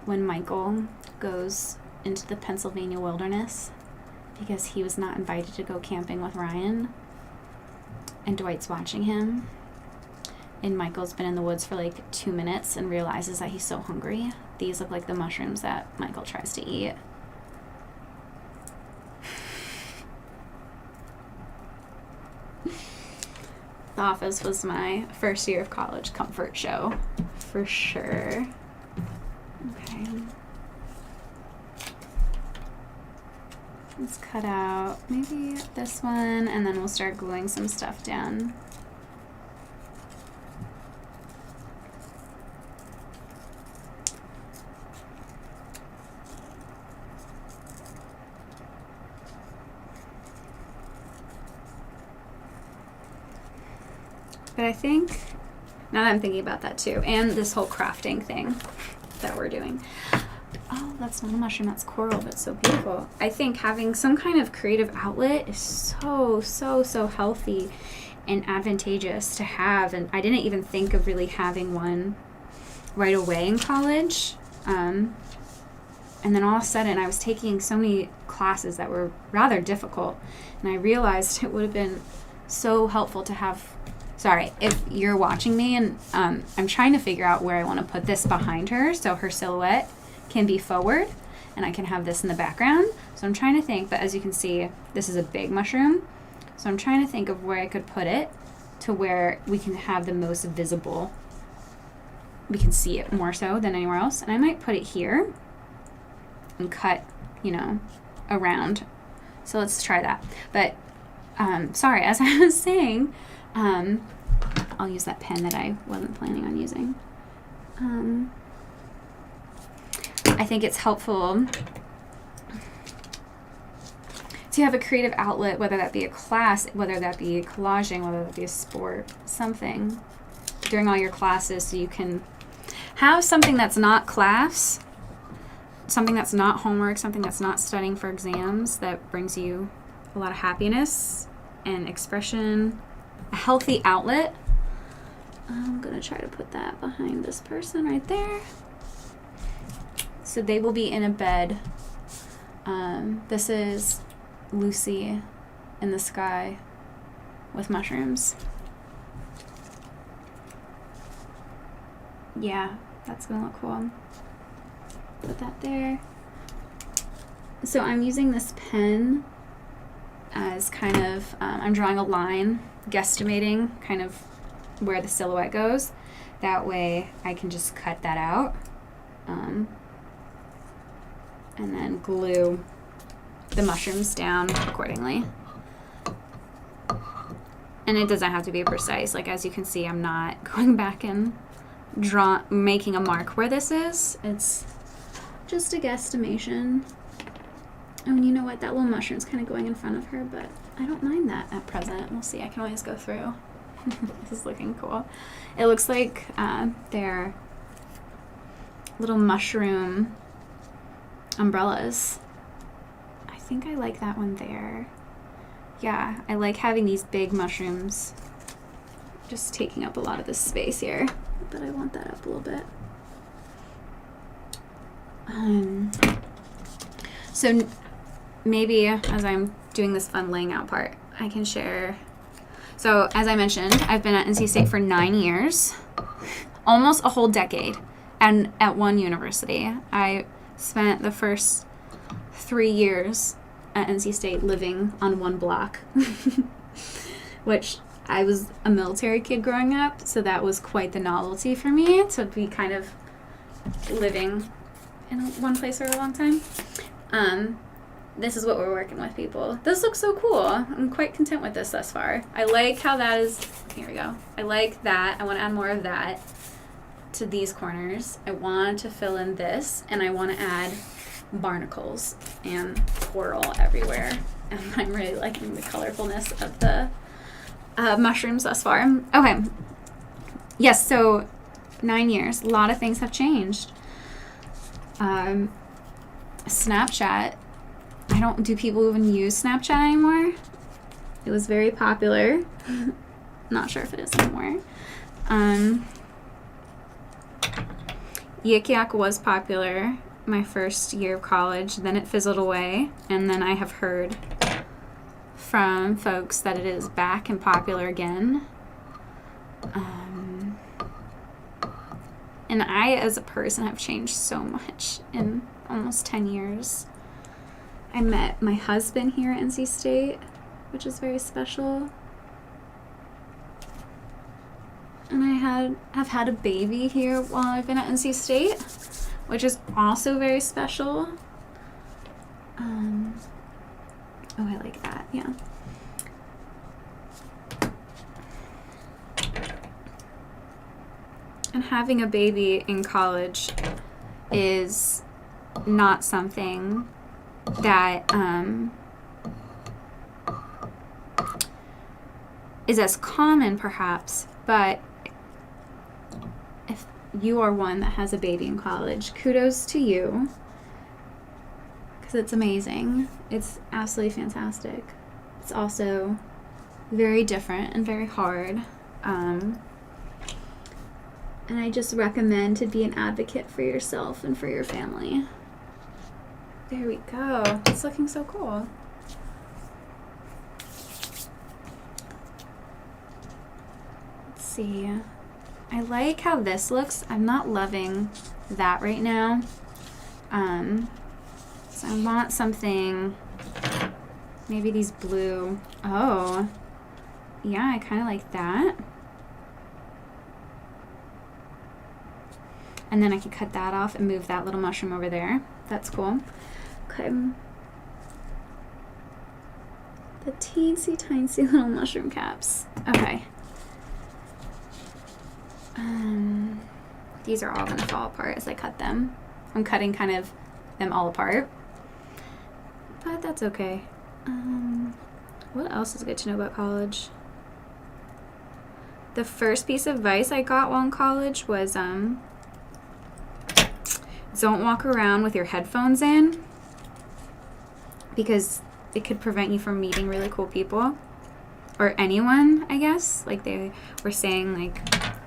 when Michael goes into the Pennsylvania wilderness because he was not invited to go camping with Ryan, and Dwight's watching him, and Michael's been in the woods for like 2 minutes and realizes that he's so hungry. These look like the mushrooms that Michael tries to eat. The Office was my first year of college comfort show, for sure. Okay. Let's cut out maybe this one, and then we'll start gluing some stuff down. But I think, now that I'm thinking about that too, and this whole crafting thing that we're doing. Oh, that's not a mushroom, that's coral, but so beautiful. I think having some kind of creative outlet is so healthy and advantageous to have. And I didn't even think of really having one right away in college. And then all of a sudden I was taking so many classes that were rather difficult. And I realized it would have been so helpful to have. Sorry, if you're watching me and I'm trying to figure out where I want to put this behind her so her silhouette can be forward and I can have this in the background. So I'm trying to think, but as you can see, this is a big mushroom. So I'm trying to think of where I could put it to where we can have the most visible. We can see it more so than anywhere else. And I might put it here and cut, around. So let's try that. But sorry, as I was saying, I'll use that pen that I wasn't planning on using. I think it's helpful to have a creative outlet, whether that be a class, whether that be collaging, whether that be a sport, something during all your classes, so you can have something that's not class, something that's not homework, something that's not studying for exams, that brings you a lot of happiness and expression, a healthy outlet. I'm gonna try to put that behind this person right there. So they will be in a bed. This is Lucy in the sky with mushrooms. Yeah, that's gonna look cool. Put that there. So I'm using this pen as kind of, I'm drawing a line, guesstimating kind of where the silhouette goes. That way I can just cut that out. And then glue the mushrooms down accordingly. And it doesn't have to be precise. Like, as you can see, I'm not going back and making a mark where this is. It's just a guesstimation. Oh, and you know what? That little mushroom's kind of going in front of her, but I don't mind that at present. We'll see. I can always go through. This is looking cool. It looks like they're little mushroom umbrellas. I think I like that one there. Yeah, I like having these big mushrooms just taking up a lot of this space here, but I want that up a little bit. So maybe as I'm doing this fun laying out part, I can share. So as I mentioned, I've been at NC State for 9 years, almost a whole decade, and at one university. I spent the first 3 years at NC State living on one block, which I was a military kid growing up, so that was quite the novelty for me to be kind of living in one place for a long time. This is what we're working with, people. This looks so cool. I'm quite content with this thus far. I like how that is. Here we go. I like that. I want to add more of that to these corners. I want to fill in this, and I want to add barnacles and coral everywhere. And I'm really liking the colorfulness of the mushrooms thus far. Okay. Yes, so 9 years. A lot of things have changed. Snapchat. Do people even use Snapchat anymore? It was very popular. Not sure if it is anymore. Yik Yak was popular my first year of college, then it fizzled away, and then I have heard from folks that it is back and popular again. And I, as a person, have changed so much in almost 10 years. I met my husband here at NC State, which is very special. And I have had a baby here while I've been at NC State, which is also very special. Oh, I like that, yeah. And having a baby in college is not something that is as common, perhaps, but if you are one that has a baby in college, kudos to you, because it's amazing. It's absolutely fantastic. It's also very different and very hard. And I just recommend to be an advocate for yourself and for your family. There we go. It's looking so cool. Let's see. I like how this looks. I'm not loving that right now. So I want something, maybe these blue. Oh, yeah, I kind of like that. And then I can cut that off and move that little mushroom over there. That's cool. Okay. The teensy tiny little mushroom caps. Okay. These are all going to fall apart as I cut them. I'm cutting kind of them all apart. But that's okay. What else is good to know about college? The first piece of advice I got while in college was don't walk around with your headphones in, because it could prevent you from meeting really cool people, or anyone, I guess. Like, they were saying, like,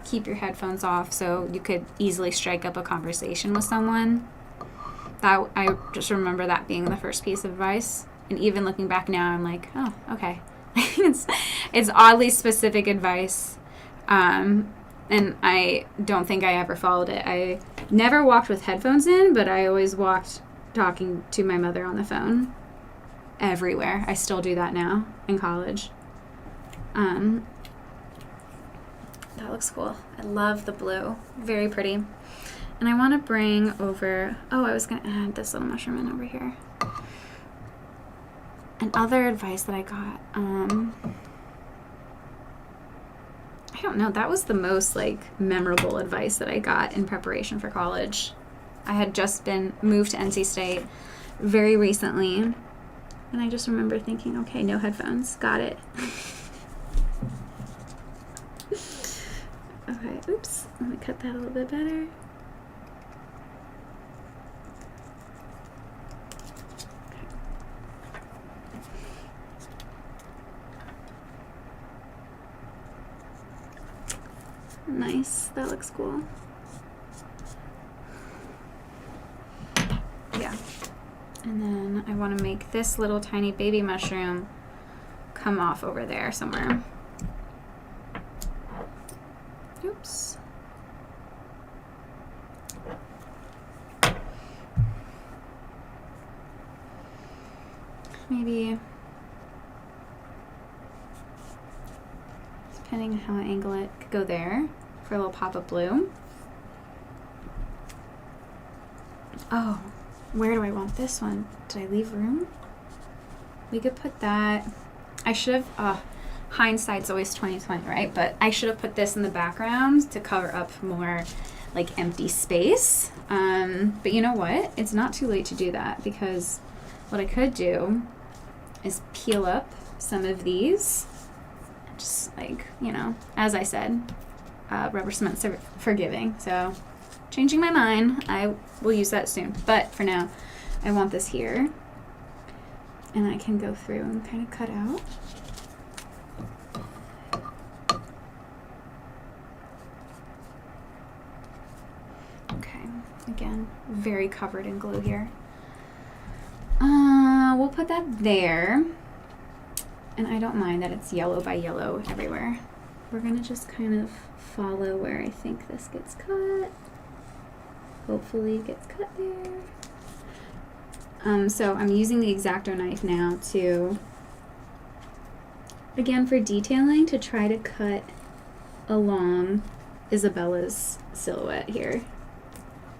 keep your headphones off so you could easily strike up a conversation with someone. That, I just remember that being the first piece of advice. And even looking back now, I'm like, oh, okay. It's oddly specific advice. And I don't think I ever followed it. I never walked with headphones in, but I always walked talking to my mother on the phone everywhere. I still do that now in college. That looks cool. I love the blue. Very pretty. And I want to bring over, I was going to add this little mushroom in over here. And other advice that I got, I don't know, that was the most like memorable advice that I got in preparation for college. I had just been moved to NC State very recently, and I just remember thinking, okay, no headphones, got it. Okay, oops, let me cut that a little bit better. Nice, that looks cool. Yeah. And then I want to make this little tiny baby mushroom come off over there somewhere. Oops. Maybe, depending on how I angle it, could go there for a little pop of blue. Oh, where do I want this one? Did I leave room? We could put that. I should have, hindsight's always 20/20, right? But I should have put this in the background to cover up more like empty space. But you know what? It's not too late to do that, because what I could do is peel up some of these. Just like, you know, as I said, rubber cement's forgiving. So changing my mind, I will use that soon. But for now, I want this here. And I can go through and kind of cut out. Okay, again, very covered in glue here. We'll put that there. And I don't mind that it's yellow by yellow everywhere. We're gonna just kind of follow where I think this gets cut. Hopefully it gets cut there. So I'm using the X-Acto knife now to, again for detailing, to try to cut along Isabella's silhouette here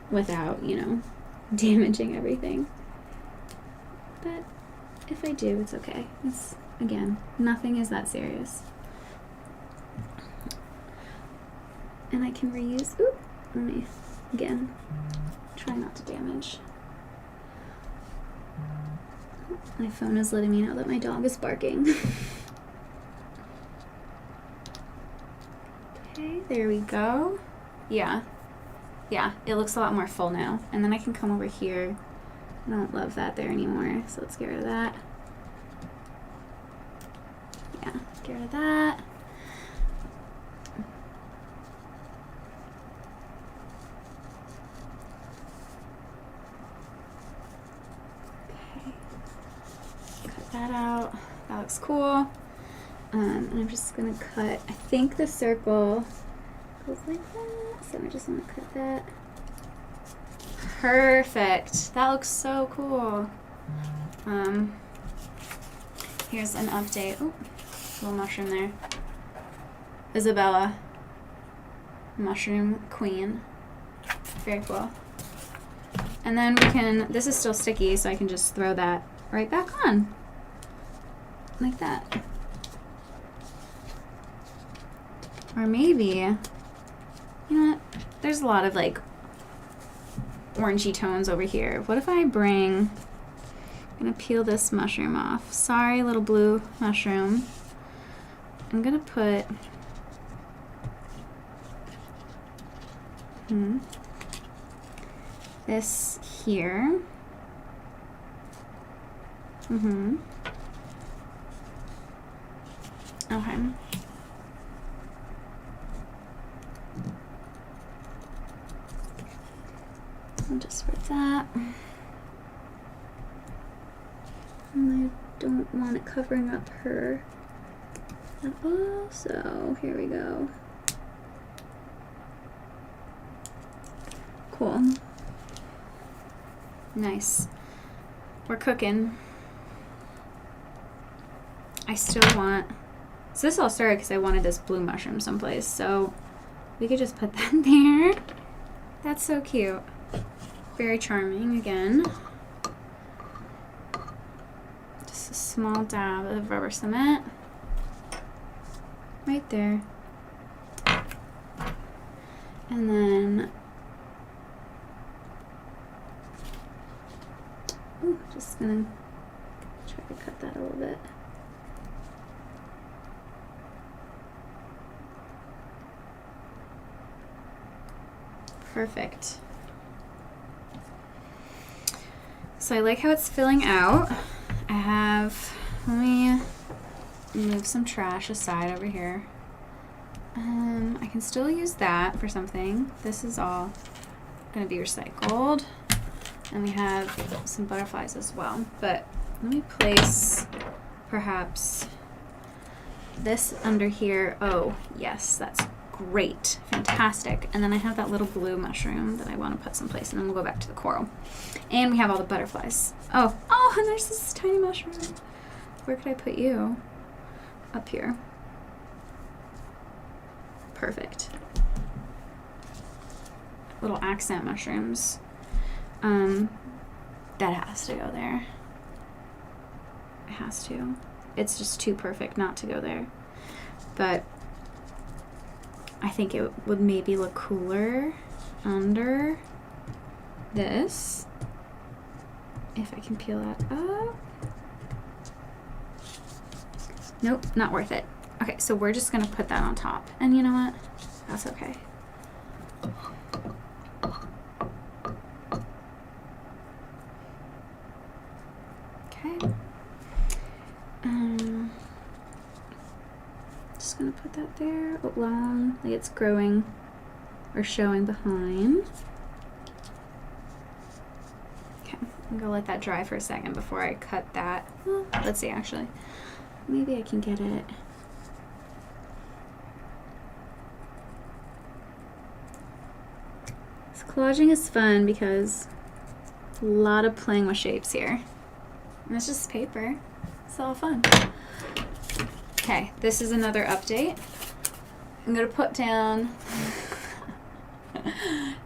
without, you know, damaging everything. But if I do, it's okay. It's, again, nothing is that serious. And I can reuse, oop, let me, again, try not to damage. My phone is letting me know that my dog is barking. Okay, there we go. Yeah, it looks a lot more full now. And then I can come over here. I don't love that there anymore, so let's get rid of that. Yeah, get rid of that. Okay, cut that out. That looks cool. And I'm just gonna cut, I think the circle goes like that, so I just wanna cut that. Perfect. That looks so cool. Here's an update. Oh, little mushroom there. Isabella, mushroom queen. Very cool. And then we can, this is still sticky, so I can just throw that right back on. Like that. Or maybe, you know what? There's a lot of like orangey tones over here. What if I bring, I'm gonna peel this mushroom off. Sorry, little blue mushroom. I'm gonna put this here. Okay. I'll just put that. And I don't want it covering up her at all, so here we go. Cool. Nice. We're cooking. I still want, so this all started because I wanted this blue mushroom someplace, so we could just put that there. That's so cute. Very charming again. Just Just a small dab of rubber cement right there. And then just gonna try to cut that a little bit. Perfect. So I like how it's filling out. Let me move some trash aside over here. I can still use that for something. This is all going to be recycled. And we have some butterflies as well. But let me place perhaps this under here. Oh, yes, that's great. Fantastic. And then I have that little blue mushroom that I want to put someplace, and then we'll go back to the coral. And we have all the butterflies. Oh, and there's this tiny mushroom. Where could I put you? Up here. Perfect. Little accent mushrooms. That has to go there. It has to. It's just too perfect not to go there. But I think it would maybe look cooler under this. If I can peel that up. Nope, not worth it. Okay, so we're just gonna put that on top. And you know what? That's okay. Okay. Just gonna put that there along, like it's growing or showing behind. Okay, I'm gonna let that dry for a second before I cut that. Well, let's see, actually. Maybe I can get it. So collaging is fun because a lot of playing with shapes here. And it's just paper. It's all fun. Okay, this is another update. I'm gonna put down,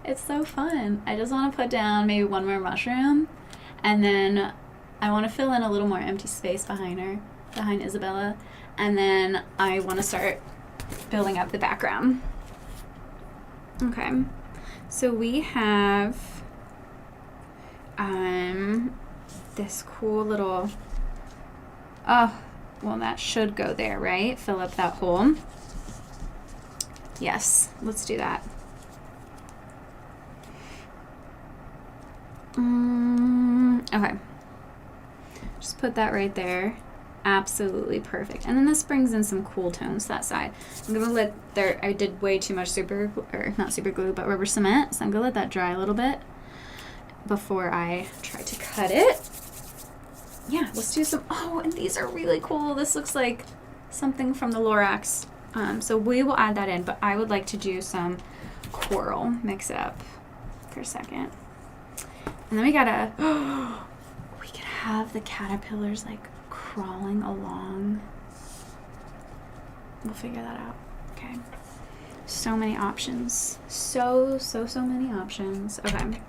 it's so fun. I just wanna put down maybe one more mushroom, and then I wanna fill in a little more empty space behind her, behind Isabella, and then I wanna start building up the background. Okay, so we have this cool little, well, that should go there, right? Fill up that hole. Yes, let's do that. Okay. Just put that right there. Absolutely perfect. And then this brings in some cool tones that side. I'm gonna let I did way too much not super glue, but rubber cement. So I'm gonna let that dry a little bit before I try to cut it. Yeah, let's do some, and these are really cool. This looks like something from the Lorax. So we will add that in, but I would like to do some coral, mix it up for a second. And then we gotta, we can have the caterpillars like crawling along. We'll figure that out. Okay. So many options. So many options. Okay.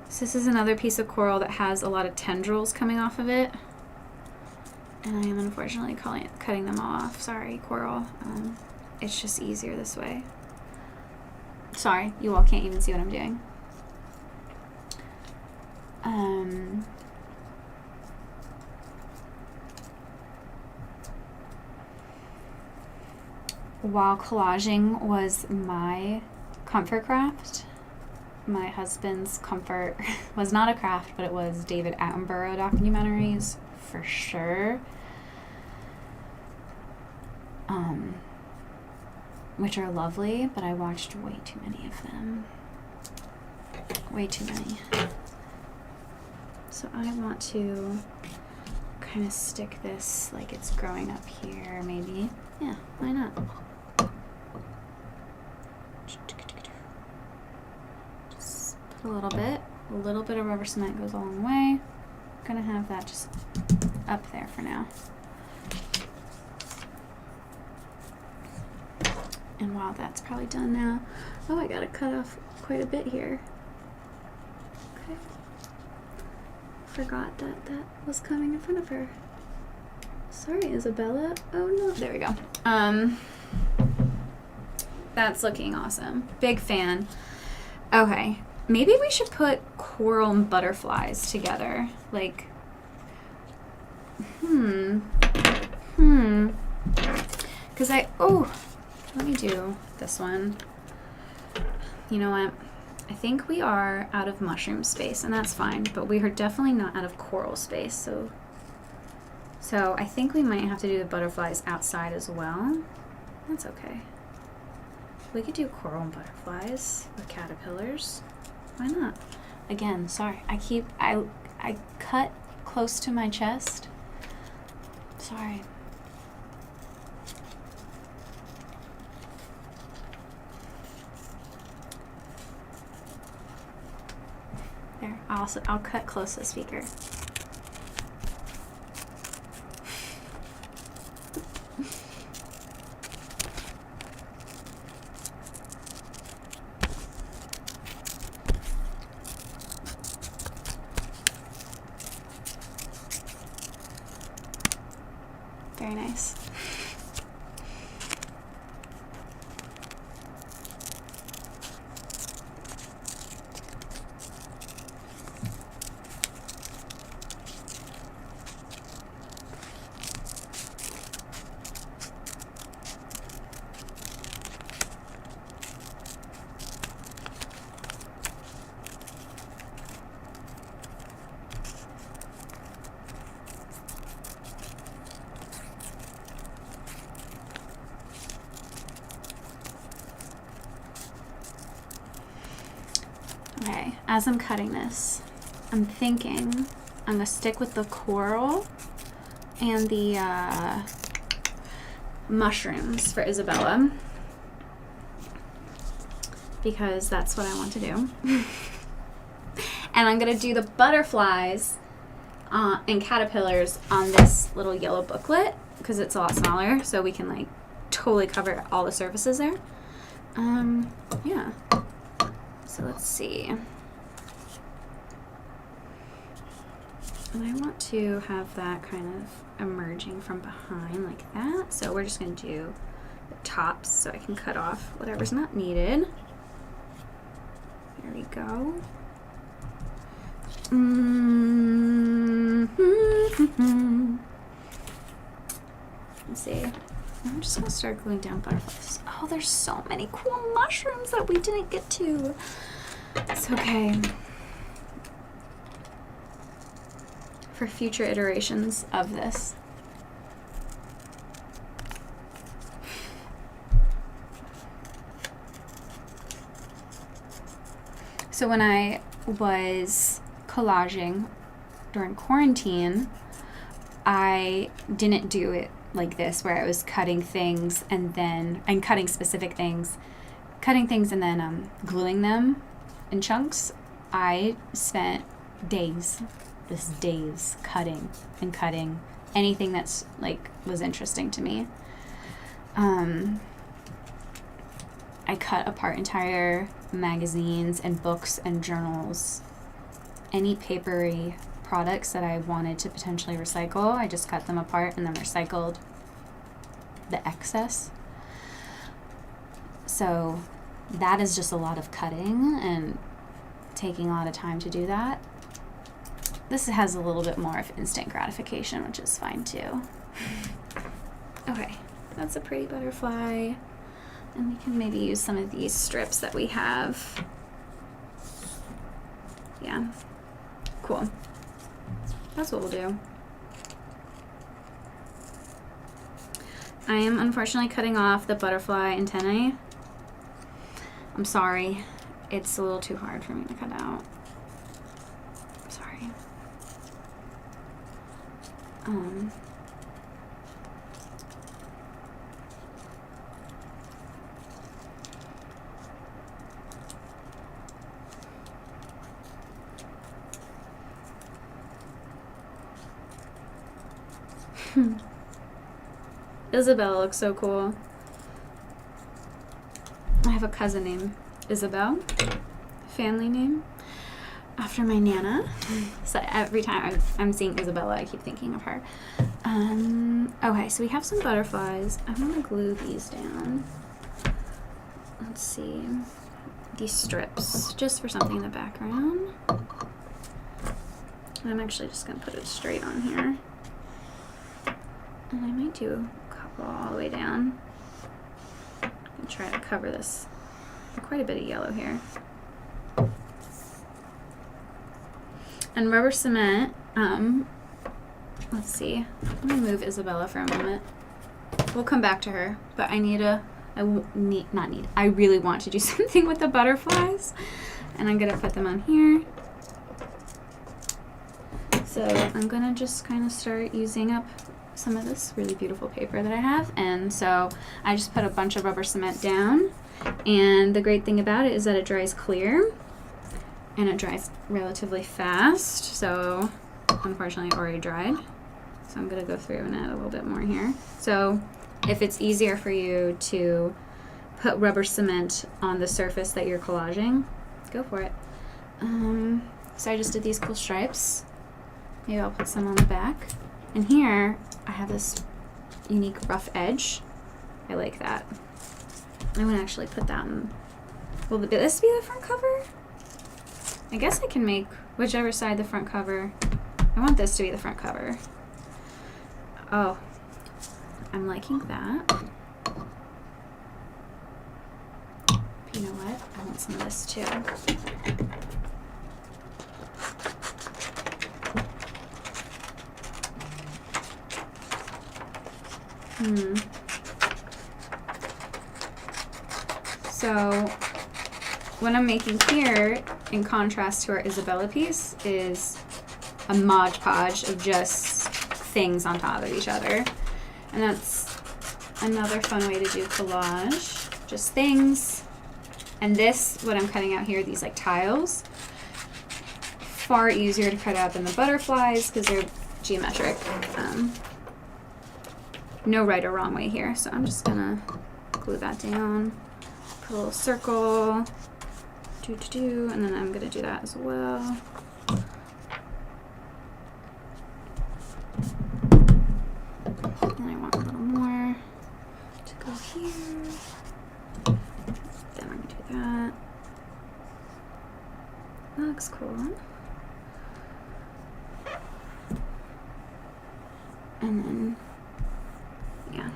So this is another piece of coral that has a lot of tendrils coming off of it. And I am unfortunately cutting them off. Sorry, coral. It's just easier this way. Sorry, you all can't even see what I'm doing. While collaging was my comfort craft, my husband's comfort was not a craft, but it was David Attenborough documentaries for sure. Which are lovely, but I watched way too many of them. Way too many. So I want to kind of stick this like it's growing up here, maybe. Yeah, why not? Just put a little bit of rubber cement goes a long way. I'm gonna have that just up there for now. And wow, that's probably done now. Oh, I gotta cut off quite a bit here. Okay. Forgot that that was coming in front of her. Sorry, Isabella. Oh no, there we go. That's looking awesome. Big fan. Okay, maybe we should put coral and butterflies together. Like, because let me do this one. You know what? I think we are out of mushroom space, and that's fine, but we are definitely not out of coral space, so I think we might have to do the butterflies outside as well. That's okay. We could do coral and butterflies with caterpillars. Why not? Again, sorry. I cut close to my chest. Sorry. There. I'll cut close to the speaker. Very nice. Okay, as I'm cutting this, I'm thinking I'm gonna stick with the coral and the mushrooms for Isabella, because that's what I want to do. And I'm gonna do the butterflies and caterpillars on this little yellow booklet because it's a lot smaller, so we can like totally cover all the surfaces there. Yeah. So let's see. And I want to have that kind of emerging from behind like that. So we're just going to do the tops so I can cut off whatever's not needed. There we go. Let's see. I'm just going to start gluing down butterflies. Oh, there's so many cool mushrooms that we didn't get to. It's okay. For future iterations of this. So when I was collaging during quarantine, I didn't do it like this, where I was cutting things and cutting specific things, and then gluing them in chunks. I spent days cutting anything that's like was interesting to me. I cut apart entire magazines and books and journals, any papery products that I wanted to potentially recycle. I just cut them apart and then recycled the excess. So that is just a lot of cutting and taking a lot of time to do that. This has a little bit more of instant gratification, which is fine too. Okay, that's a pretty butterfly. And we can maybe use some of these strips that we have. Yeah, cool. That's what we'll do. I am unfortunately cutting off the butterfly antennae. I'm sorry. It's a little too hard for me to cut out. I'm sorry. Isabella looks so cool. have a cousin named Isabel, family name, after my Nana. So every time I'm seeing Isabella, I keep thinking of her. Okay, so we have some butterflies. I'm gonna glue these down. Let's see. These strips, just for something in the background. I'm actually just gonna put it straight on here. And I might do a couple all the way down. And try to cover this. Quite a bit of yellow here. And rubber cement, let's see. Let me move Isabella for a moment. We'll come back to her, but I really want to do something with the butterflies. And I'm gonna put them on here. So I'm gonna just kind of start using up some of this really beautiful paper that I have. And so I just put a bunch of rubber cement down. And the great thing about it is that it dries clear. And it dries relatively fast. So unfortunately it already dried. So I'm gonna go through and add a little bit more here. So if it's easier for you to put rubber cement on the surface that you're collaging, go for it. So I just did these cool stripes. Maybe I'll put some on the back. And here I have this unique rough edge. I like that. I'm gonna actually put that in. Will this be the front cover? I guess I can make whichever side the front cover. I want this to be the front cover. Oh, I'm liking that. But you know what? I want some of this too. So what I'm making here, in contrast to our Isabella piece, is a Mod Podge of just things on top of each other. And that's another fun way to do collage. Just things. And this, what I'm cutting out here, these like tiles, far easier to cut out than the butterflies because they're geometric. No right or wrong way here. So I'm just gonna glue that down. Put a little circle. And then I'm gonna do that as well. And I want a little more to go here. Then I'm gonna do that. That looks cool. And then, yeah.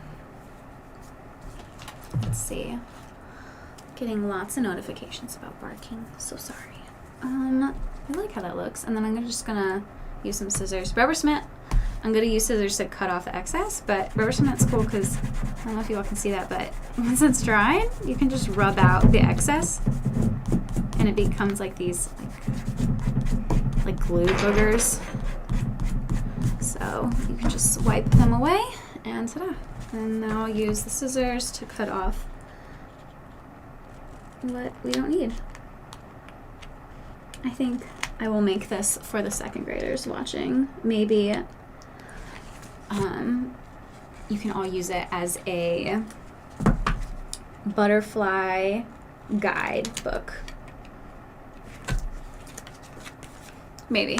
Let's see. Getting lots of notifications about barking. So sorry. I like how that looks. And then I'm just gonna use some scissors. Rubber cement, I'm gonna use scissors to cut off the excess, but rubber cement's cool because I don't know if you all can see that, but once it's dried, you can just rub out the excess and it becomes like these like glue boogers. So you can just wipe them away and ta-da. And now I'll use the scissors to cut off what we don't need. I think I will make this for the second graders watching. Maybe you can all use it as a butterfly guide book. Maybe.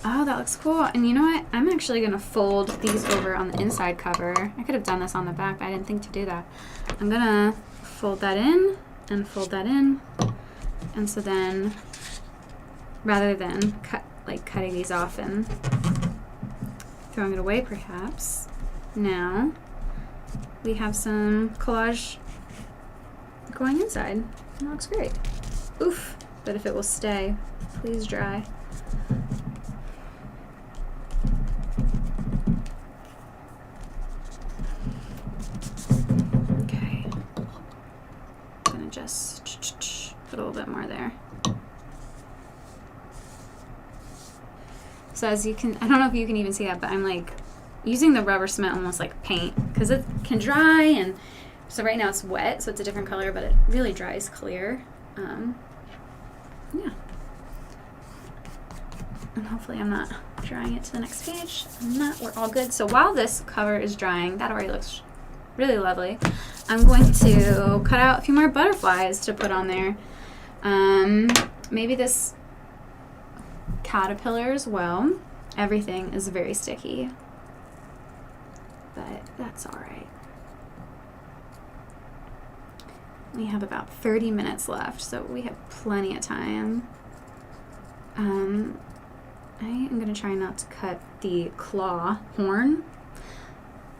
Oh, that looks cool. And you know what? I'm actually going to fold these over on the inside cover. I could have done this on the back, but I didn't think to do that. I'm going to fold that in and fold that in. And so then, rather than cutting these off and throwing it away perhaps, now we have some collage going inside. That looks great. Oof. But if it will stay, please dry. Okay. I'm gonna just put a little bit more there. So as you can, I don't know if you can even see that, but I'm like using the rubber cement almost like paint because it can dry, and so right now it's wet, so it's a different color, but it really dries clear. Yeah. And hopefully I'm not drying it to the next page. I'm not, we're all good. So while this cover is drying, that already looks really lovely. I'm going to cut out a few more butterflies to put on there. Maybe this caterpillar as well. Everything is very sticky, but that's all right. We have about 30 minutes left, so we have plenty of time. I am going to try not to cut the claw horn.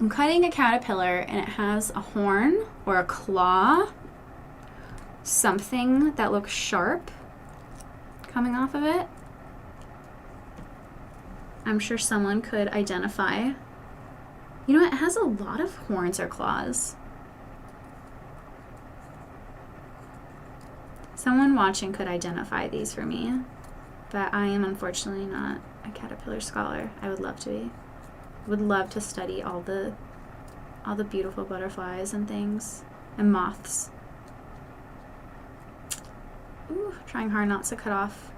I'm cutting a caterpillar and it has a horn or a claw, something that looks sharp coming off of it. I'm sure someone could identify. You know, it has a lot of horns or claws. Someone watching could identify these for me, but I am unfortunately not a caterpillar scholar. I would love to be. I would love to study all the beautiful butterflies and things and moths. Ooh, trying hard not to cut off.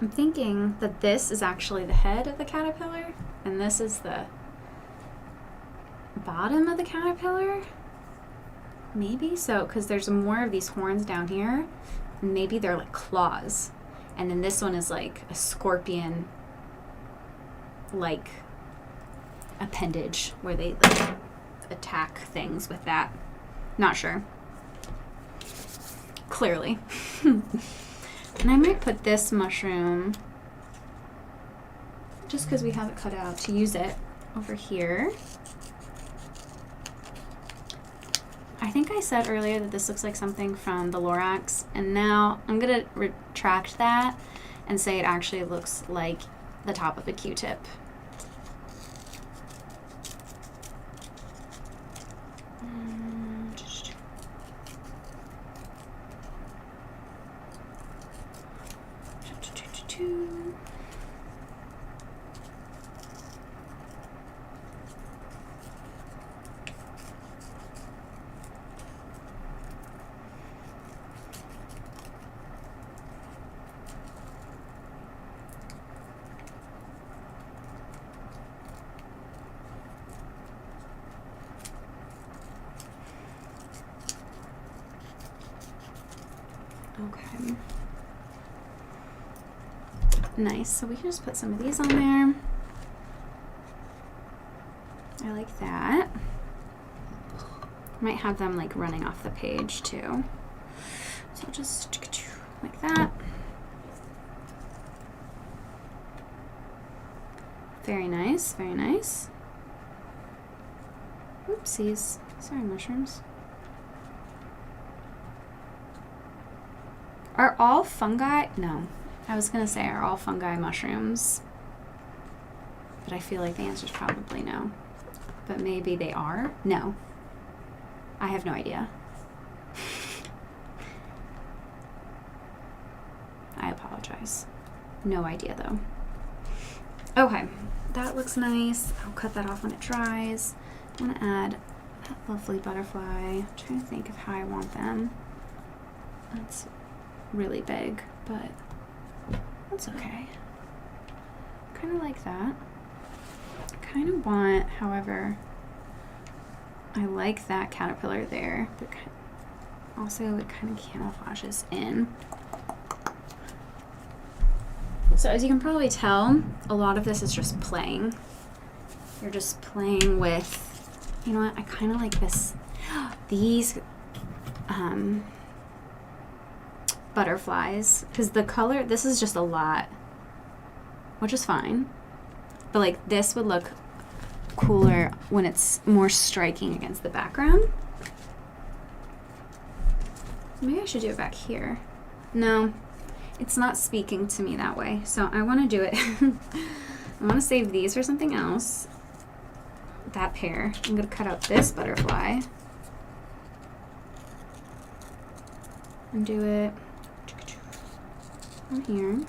I'm thinking that this is actually the head of the caterpillar and this is the bottom of the caterpillar. Maybe so, because there's more of these horns down here. Maybe they're like claws. And then this one is like a scorpion like appendage where they like attack things with that. Not sure. Clearly. And I might put this mushroom, just because we have it cut out, to use it over here. I think I said earlier that this looks like something from the Lorax, and now I'm going to retract that and say it actually looks like the top of a Q-tip. Okay. Nice. So we can just put some of these on there. I like that. Might have them like running off the page too. So just like that. Very nice, very nice. Oopsies. Sorry, mushrooms. Are all fungi? No. I was going to say, are all fungi mushrooms? But I feel like the answer is probably no. But maybe they are? No. I have no idea. I apologize. No idea, though. Okay. That looks nice. I'll cut that off when it dries. I want to add that lovely butterfly. I'm trying to think of how I want them. That's really big, but that's okay. Kind of like that. I kind of want, however, I like that caterpillar there, but also it kind of camouflages in. So as you can probably tell, a lot of this is just playing. You're just playing with, you know what, I kind of like this, these butterflies, because the color, this is just a lot, which is fine, but like this would look cooler when it's more striking against the background. Maybe I should do it back here. No, it's not speaking to me that way, so I want to do it. I want to save these for something else. That pair. I'm going to cut out this butterfly and do it on here.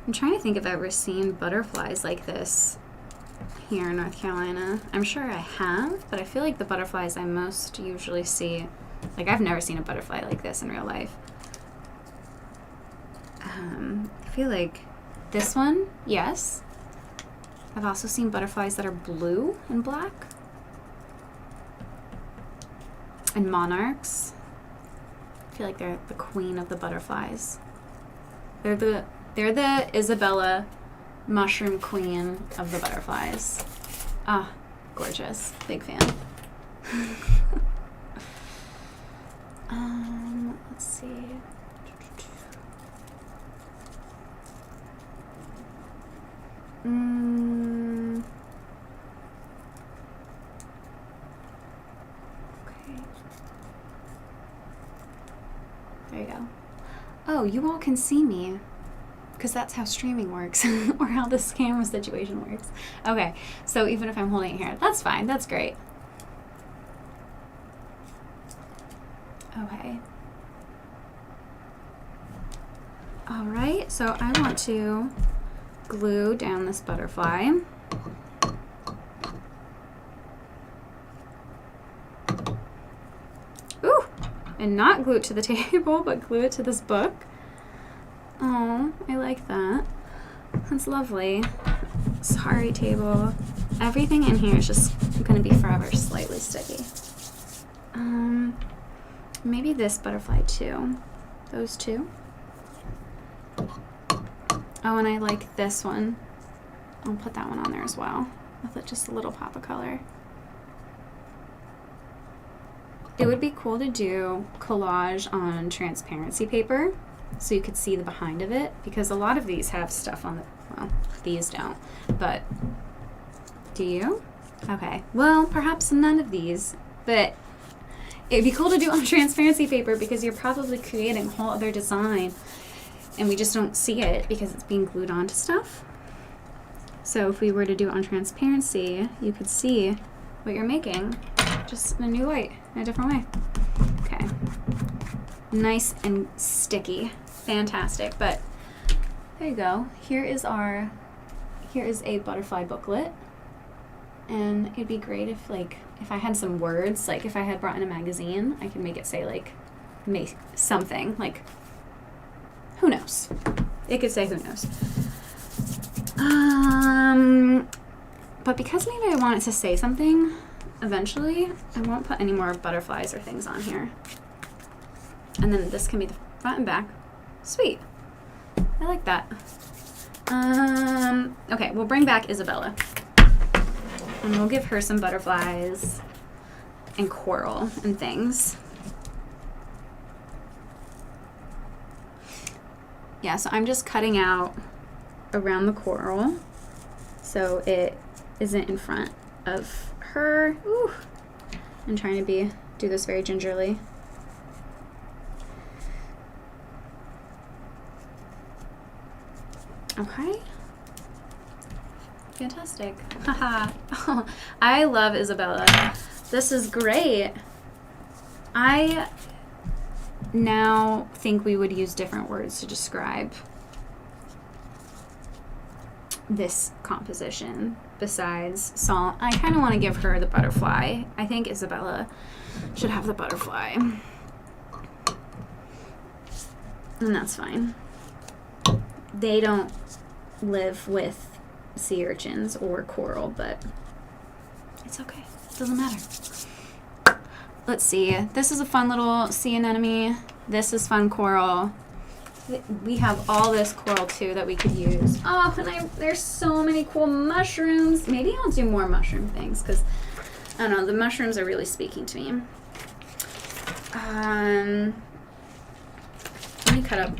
I'm trying to think if I've ever seen butterflies like this here in North Carolina. I'm sure I have, but I feel like the butterflies I most usually see, like I've never seen a butterfly like this in real life. I feel like this one, yes. I've also seen butterflies that are blue and black. And monarchs. I feel like they're the queen of the butterflies. They're the Isabella mushroom queen of the butterflies. Ah, gorgeous. Big fan. Let's see. Okay. There you go. Oh, you all can see me. Because that's how streaming works, or how this camera situation works. Okay, so even if I'm holding it here, that's fine, that's great. Okay. All right, so I want to glue down this butterfly. Ooh, and not glue it to the table, but glue it to this book. Oh, I like that. That's lovely. Sorry, table. Everything in here is just going to be forever slightly sticky. Maybe this butterfly too. Those two. Oh, and I like this one. I'll put that one on there as well, with just a little pop of color. It would be cool to do collage on transparency paper, so you could see the behind of it, because a lot of these have stuff on the, well, these don't, but do you? Okay, well, perhaps none of these, but it'd be cool to do on transparency paper because you're probably creating a whole other design and we just don't see it because it's being glued onto stuff. So if we were to do it on transparency, you could see what you're making just in a new light, in a different way. Okay. Nice and sticky. Fantastic. But there you go. Here is a butterfly booklet. And it'd be great if if I had some words, like if I had brought in a magazine, I could make it say make something like, who knows? It could say who knows. But because maybe I want it to say something eventually, I won't put any more butterflies or things on here. And then this can be the front and back. Sweet. I like that. Okay, we'll bring back Isabella. And we'll give her some butterflies and coral and things. Yeah, so I'm just cutting out around the coral so it isn't in front of her. Ooh. I'm trying to do this very gingerly. Okay. Fantastic. Haha. Oh, I love Isabella. This is great. I now think we would use different words to describe this composition besides salt. I kind of want to give her the butterfly. I think Isabella should have the butterfly. And that's fine. They don't live with sea urchins or coral, but it's okay. It doesn't matter. Let's see. This is a fun little sea anemone. This is fun coral. We have all this coral too that we could use. Oh, and there's so many cool mushrooms. Maybe I'll do more mushroom things because I don't know. The mushrooms are really speaking to me. Let me cut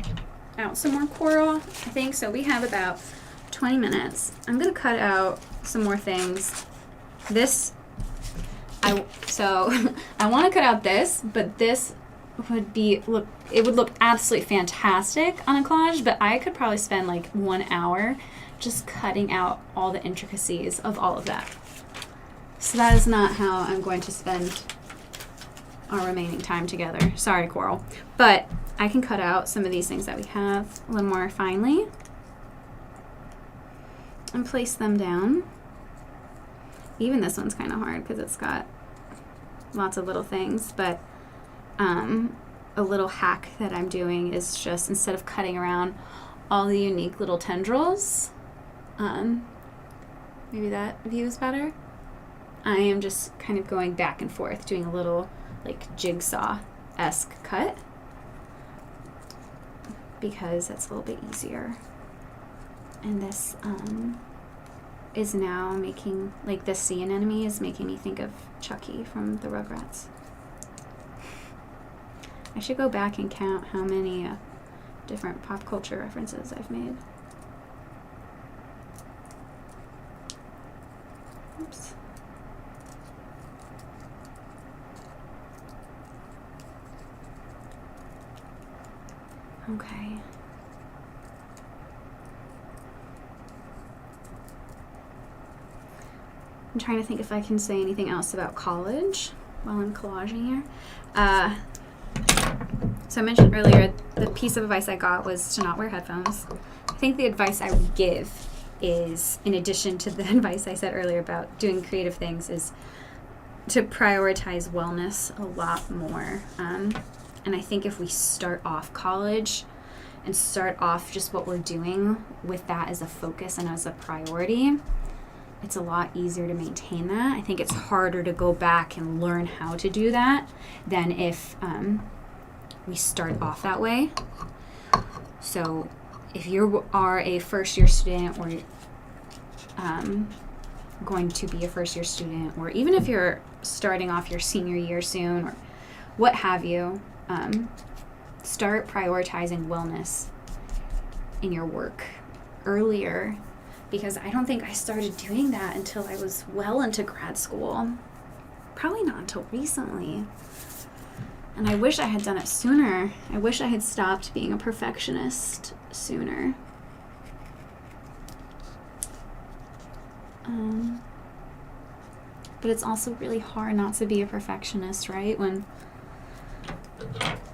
out some more coral. I think so. We have about 20 minutes. I'm gonna cut out some more things. So I want to cut out this, but this would look absolutely fantastic on a collage, but I could probably spend like 1 hour just cutting out all the intricacies of all of that. So that is not how I'm going to spend our remaining time together. Sorry, coral. But I can cut out some of these things that we have a little more finely and place them down. Even this one's kind of hard because it's got lots of little things, but a little hack that I'm doing is just, instead of cutting around all the unique little tendrils, maybe that view is better, I am just kind of going back and forth, doing a little like jigsaw-esque cut, because that's a little bit easier. And this is now making, like, this sea anemone is making me think of Chucky from the Rugrats. I should go back and count how many different pop culture references I've made. Oops. Okay. I'm trying to think if I can say anything else about college while I'm collaging here. So I mentioned earlier, the piece of advice I got was to not wear headphones. I think the advice I would give is, in addition to the advice I said earlier about doing creative things, is to prioritize wellness a lot more. And I think if we start off college and start off just what we're doing with that as a focus and as a priority, it's a lot easier to maintain that. I think it's harder to go back and learn how to do that than if we start off that way. So if you are a first-year student, or going to be a first-year student, or even if you're starting off your senior year soon, or what have you, start prioritizing wellness in your work earlier, because I don't think I started doing that until I was well into grad school. Probably not until recently. And I wish I had done it sooner. I wish I had stopped being a perfectionist sooner. But it's also really hard not to be a perfectionist, right? When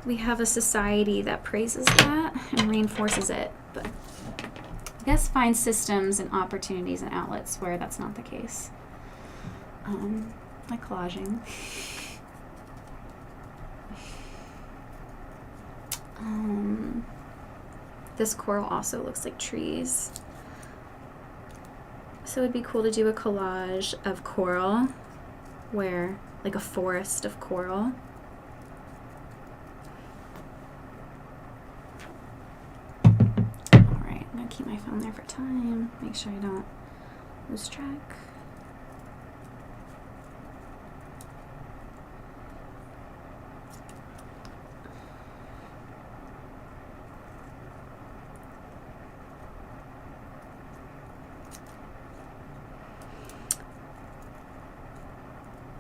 we have a society that praises that and reinforces it. But I guess find systems and opportunities and outlets where that's not the case. Like collaging. This coral also looks like trees. So it'd be cool to do a collage of coral, where, like, a forest of coral. Alright, I'm gonna keep my phone there for time, make sure I don't lose track.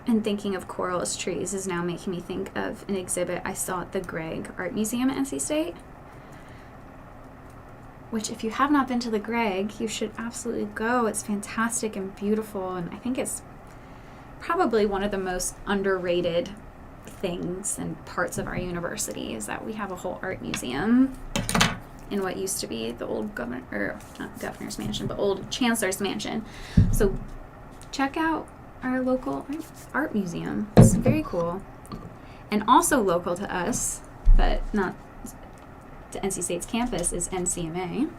And thinking of coral as trees is now making me think of an exhibit I saw at the Gregg Art Museum at NC State. Which, if you have not been to the Gregg, you should absolutely go. It's fantastic and beautiful, and I think it's probably one of the most underrated things and parts of our university, is that we have a whole art museum in what used to be the old not governor's mansion, but old chancellor's mansion. So check out our local art museum. It's very cool. And also local to us, but not to NC State's campus, is NCMA,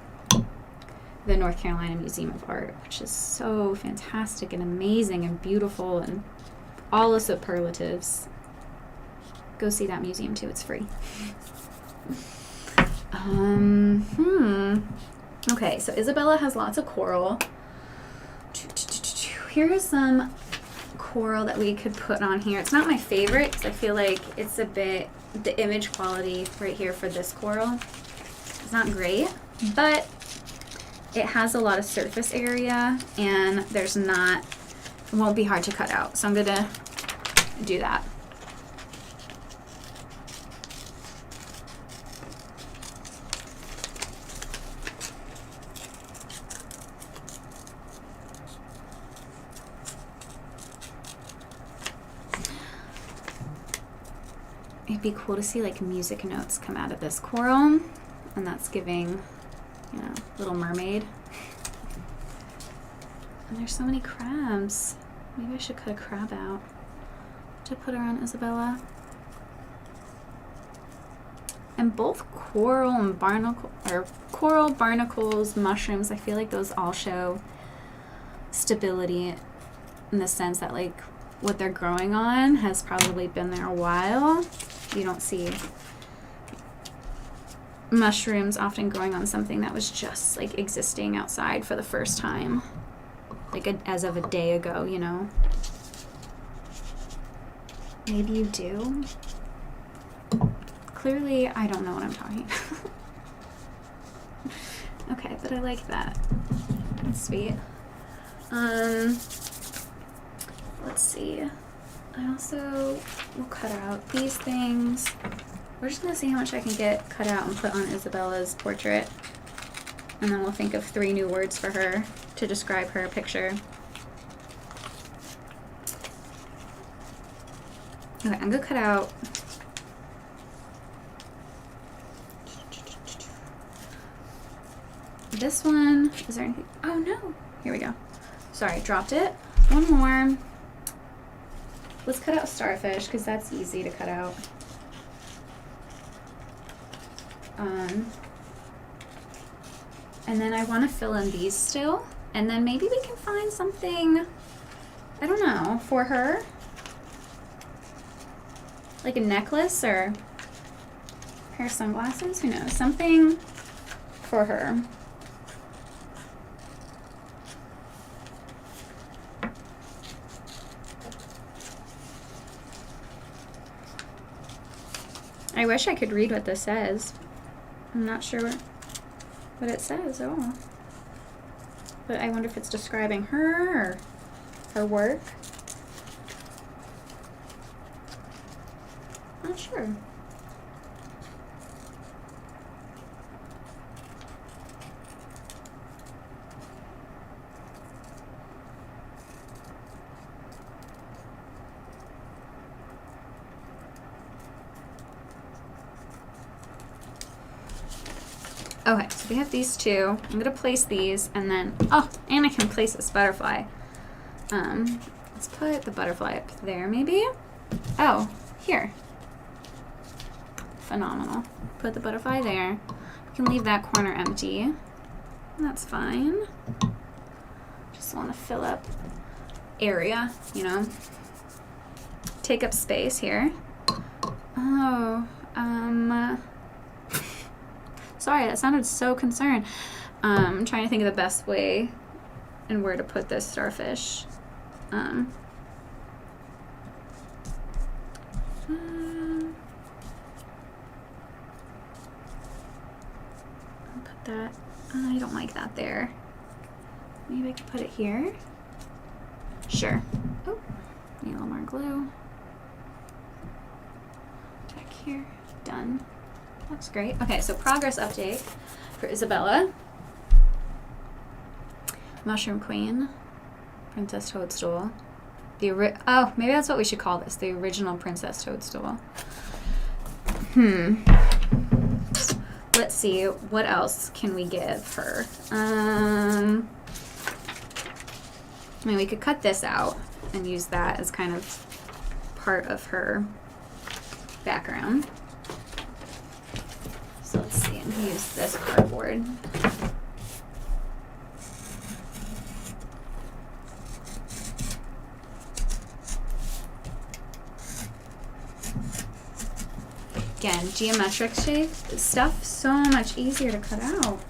the North Carolina Museum of Art, which is so fantastic and amazing and beautiful and all the superlatives. Go see that museum too, it's free. Okay, so Isabella has lots of coral. Here's some coral that we could put on here. It's not my favorite because I feel like it's a bit, the image quality right here for this coral is not great, but it has a lot of surface area and it won't be hard to cut out. So I'm gonna do that. It'd be cool to see like music notes come out of this coral, and that's giving, you know, Little Mermaid. And there's so many crabs. Maybe I should cut a crab out to put her on Isabella. And both coral and coral, barnacles, mushrooms, I feel like those all show stability in the sense that like what they're growing on has probably been there a while. You don't see mushrooms often growing on something that was just like existing outside for the first time, like as of a day ago, you know. Maybe you do. Clearly, I don't know what I'm talking about. Okay, but I like that. That's sweet. Let's see. I also will cut out these things. We're just gonna see how much I can get cut out and put on Isabella's portrait. And then we'll think of 3 new words for her to describe her picture. Okay, I'm gonna cut out this one. Is there anything? Oh no! Here we go. Sorry, dropped it. One more. Let's cut out starfish because that's easy to cut out. And then I want to fill in these still. And then maybe we can find something, I don't know, for her. Like a necklace or a pair of sunglasses, who knows? Something for her. I wish I could read what this says. I'm not sure what it says at all. But I wonder if it's describing her or her work. Not sure. Okay, so we have these two. I'm gonna place these and then, oh, and I can place this butterfly. Let's put the butterfly up there maybe. Oh, here. Phenomenal. Put the butterfly there. We can leave that corner empty. That's fine. Just want to fill up area, you know. Take up space here. Oh, sorry, that sounded so concerned. I'm trying to think of the best way and where to put this starfish. Put that. I don't like that there. Maybe I could put it here. Sure. Oh, need a little more glue. Back here. Done. Looks great. Okay, so progress update for Isabella. Mushroom Queen. Princess Toadstool. Oh, maybe that's what we should call this. The original Princess Toadstool. Let's see. What else can we give her? I mean, we could cut this out and use that as kind of part of her background. So let's see, I'm gonna use this cardboard. Again, geometric shape stuff, so much easier to cut out.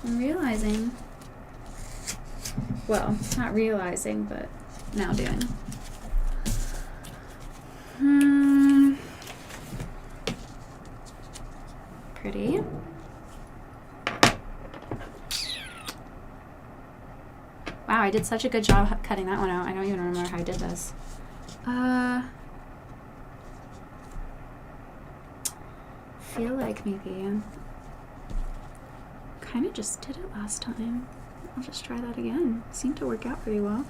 I'm realizing. Well, not realizing, but now doing. Pretty. Wow, I did such a good job cutting that one out. I don't even remember how I did this. Feel like maybe kind of just did it last time. I'll just try that again. It seemed to work out pretty well.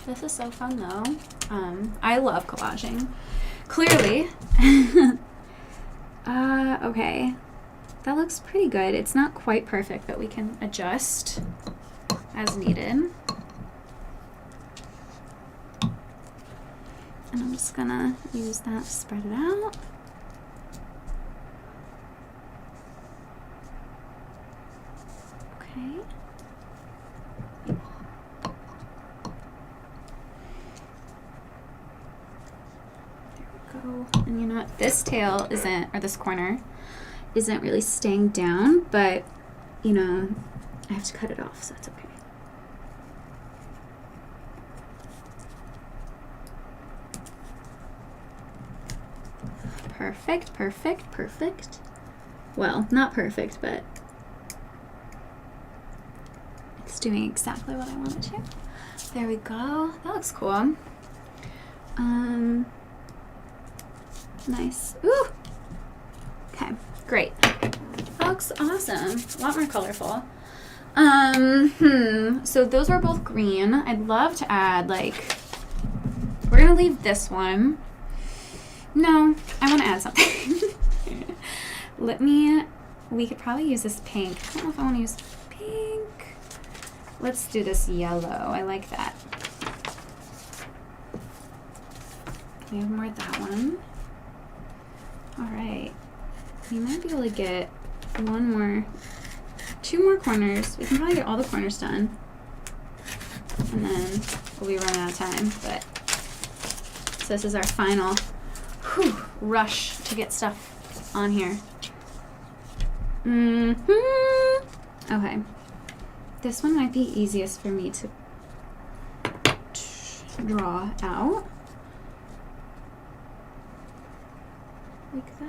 So this is so fun though. I love collaging. Clearly. Okay. That looks pretty good. It's not quite perfect, but we can adjust as needed. And I'm just gonna use that to spread it out. Okay. Go. And you know what, this tail isn't, or this corner isn't really staying down, but you know, I have to cut it off, so it's okay. Perfect, perfect, perfect. Well, not perfect, but it's doing exactly what I want it to. There we go. That looks cool. Nice. Ooh. Okay, great. That looks awesome. A lot more colorful. So those are both green. I'd love to add, like, we're gonna leave this one. No, I want to add something. We could probably use this pink. I don't know if I want to use pink. Let's do this yellow. I like that. We have more of that one. All right. We might be able to get two more corners. We can probably get all the corners done. And then we'll be running out of time. But so this is our final rush to get stuff on here. Okay. This one might be easiest for me to draw out. Like that.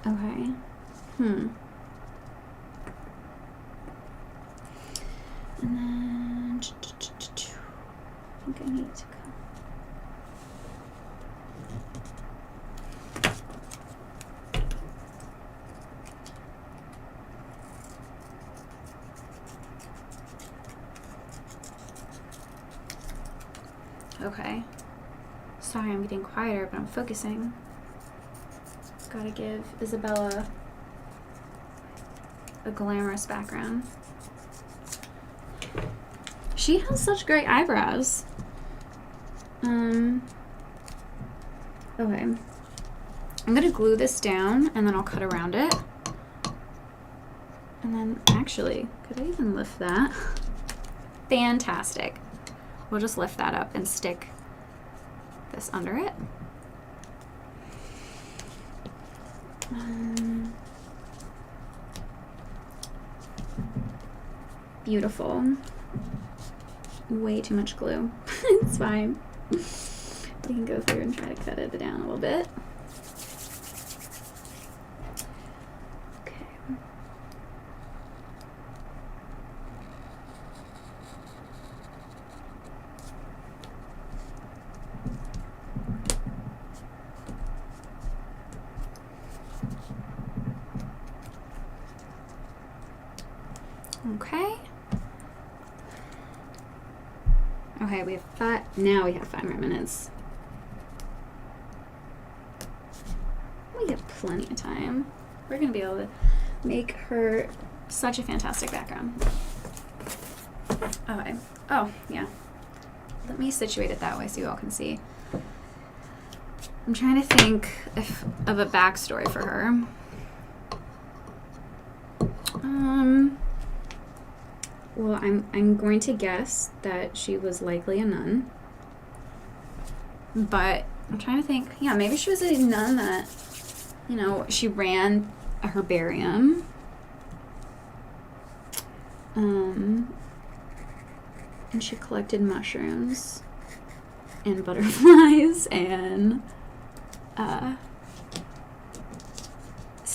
Okay. And then I think I need to go. Okay. Sorry, I'm getting quieter, but I'm focusing. Gotta give Isabella a glamorous background. She has such great eyebrows. Okay. I'm gonna glue this down and then I'll cut around it. And then actually, could I even lift that? Fantastic. We'll just lift that up and stick this under it. Beautiful. Way too much glue. It's fine. We can go through and try to cut it down a little bit. Okay. Okay. Okay, we have now we have 5 more minutes. We have plenty of time. We're gonna be able to make her such a fantastic background. Okay. Oh, yeah. Let me situate it that way so you all can see. I'm trying to think of a backstory for her. Well, I'm going to guess that she was likely a nun. But I'm trying to think, yeah, maybe she was a nun that, you know, she ran a herbarium. And she collected mushrooms and butterflies and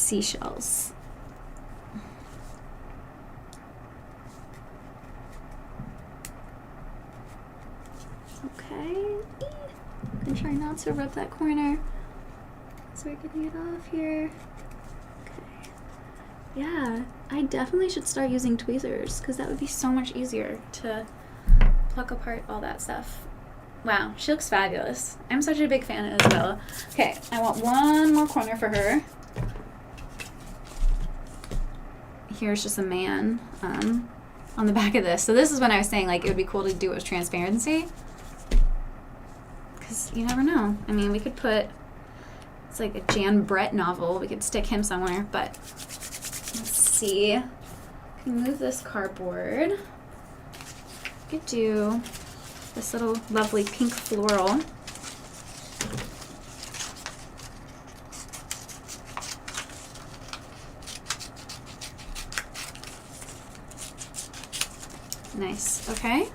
seashells. Okay. And try not to rub that corner. So we're getting it off here. Okay. Yeah, I definitely should start using tweezers because that would be so much easier to pluck apart all that stuff. Wow, she looks fabulous. I'm such a big fan of Isabella. Okay, I want one more corner for her. Here's just a man on the back of this. So this is when I was saying like it would be cool to do it with transparency. Because you never know. I mean, we could put, it's like a Jan Brett novel. We could stick him somewhere, but let's see. I can move this cardboard. We could do this little lovely pink floral. Nice, okay.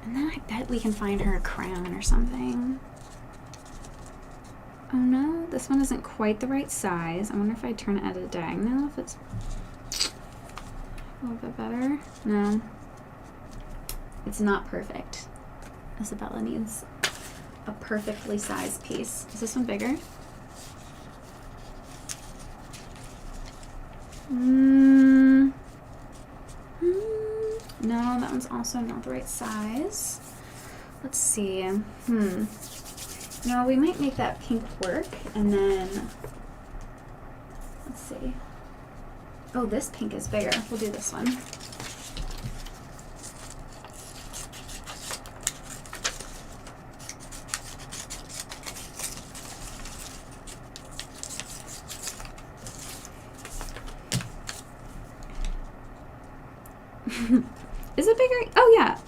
And then I bet we can find her a crown or something. Oh no, this one isn't quite the right size. I wonder if I turn it at a diagonal, if it's a little bit better. No. It's not perfect. Isabella needs a perfectly sized piece. Is this one bigger? No, that one's also not the right size. Let's see. No, we might make that pink work, and then let's see. Oh, this pink is bigger. We'll do this one. Is it bigger? Oh yeah,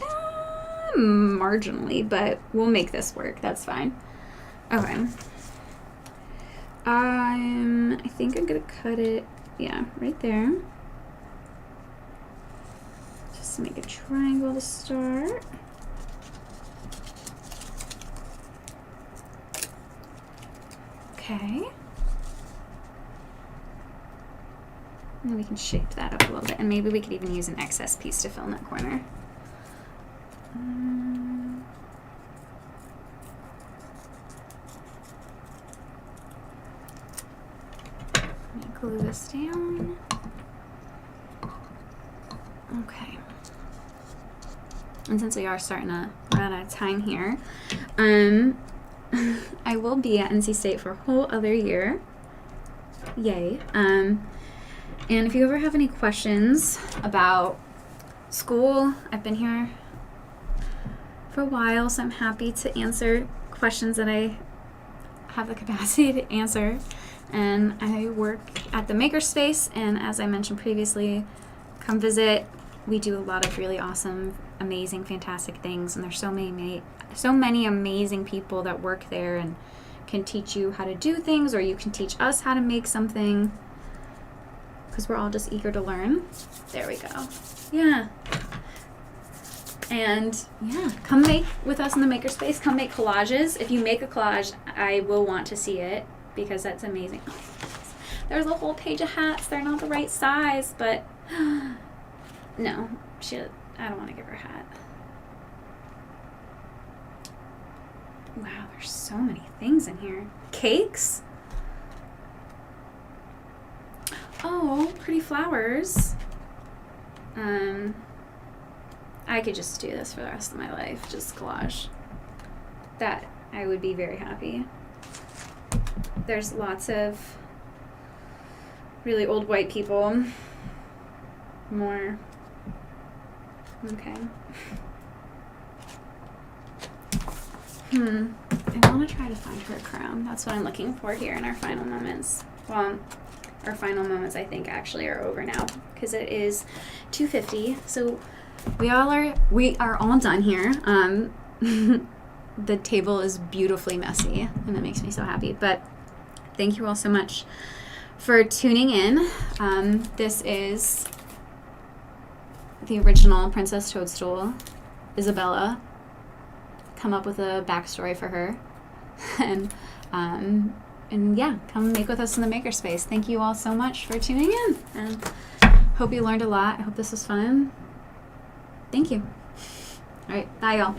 marginally, but we'll make this work. That's fine. Okay. I think I'm gonna cut it. Yeah, right there. Just make a triangle to start. Okay. And we can shape that up a little bit, and maybe we could even use an excess piece to fill in that corner. Let me glue this down. Okay. And since we are starting to run out of time here, I will be at NC State for a whole other year. Yay. And if you ever have any questions about school, I've been here for a while, so I'm happy to answer questions that I have the capacity to answer. And I work at the Makerspace, and as I mentioned previously, come visit. We do a lot of really awesome, amazing, fantastic things, and there's so many amazing people that work there and can teach you how to do things, or you can teach us how to make something. Because we're all just eager to learn. There we go. Yeah. And yeah, come make with us in the Makerspace. Come make collages. If you make a collage, I will want to see it because that's amazing. Oh, there's a whole page of hats. They're not the right size, but no, I don't want to give her a hat. Wow, there's so many things in here. Cakes? Oh, pretty flowers. I could just do this for the rest of my life, just collage. That, I would be very happy. There's lots of really old white people. More. Okay. I want to try to find her a crown. That's what I'm looking for here in our final moments. Well, our final moments, I think, actually are over now because it is 2:50. So we are all done here. The table is beautifully messy, and that makes me so happy. But thank you all so much for tuning in. This is the original Princess Toadstool, Isabella. Come up with a backstory for her, and and yeah, come make with us in the makerspace. Thank you all so much for tuning in, and hope you learned a lot. I hope this was fun. Thank you. All right, bye y'all.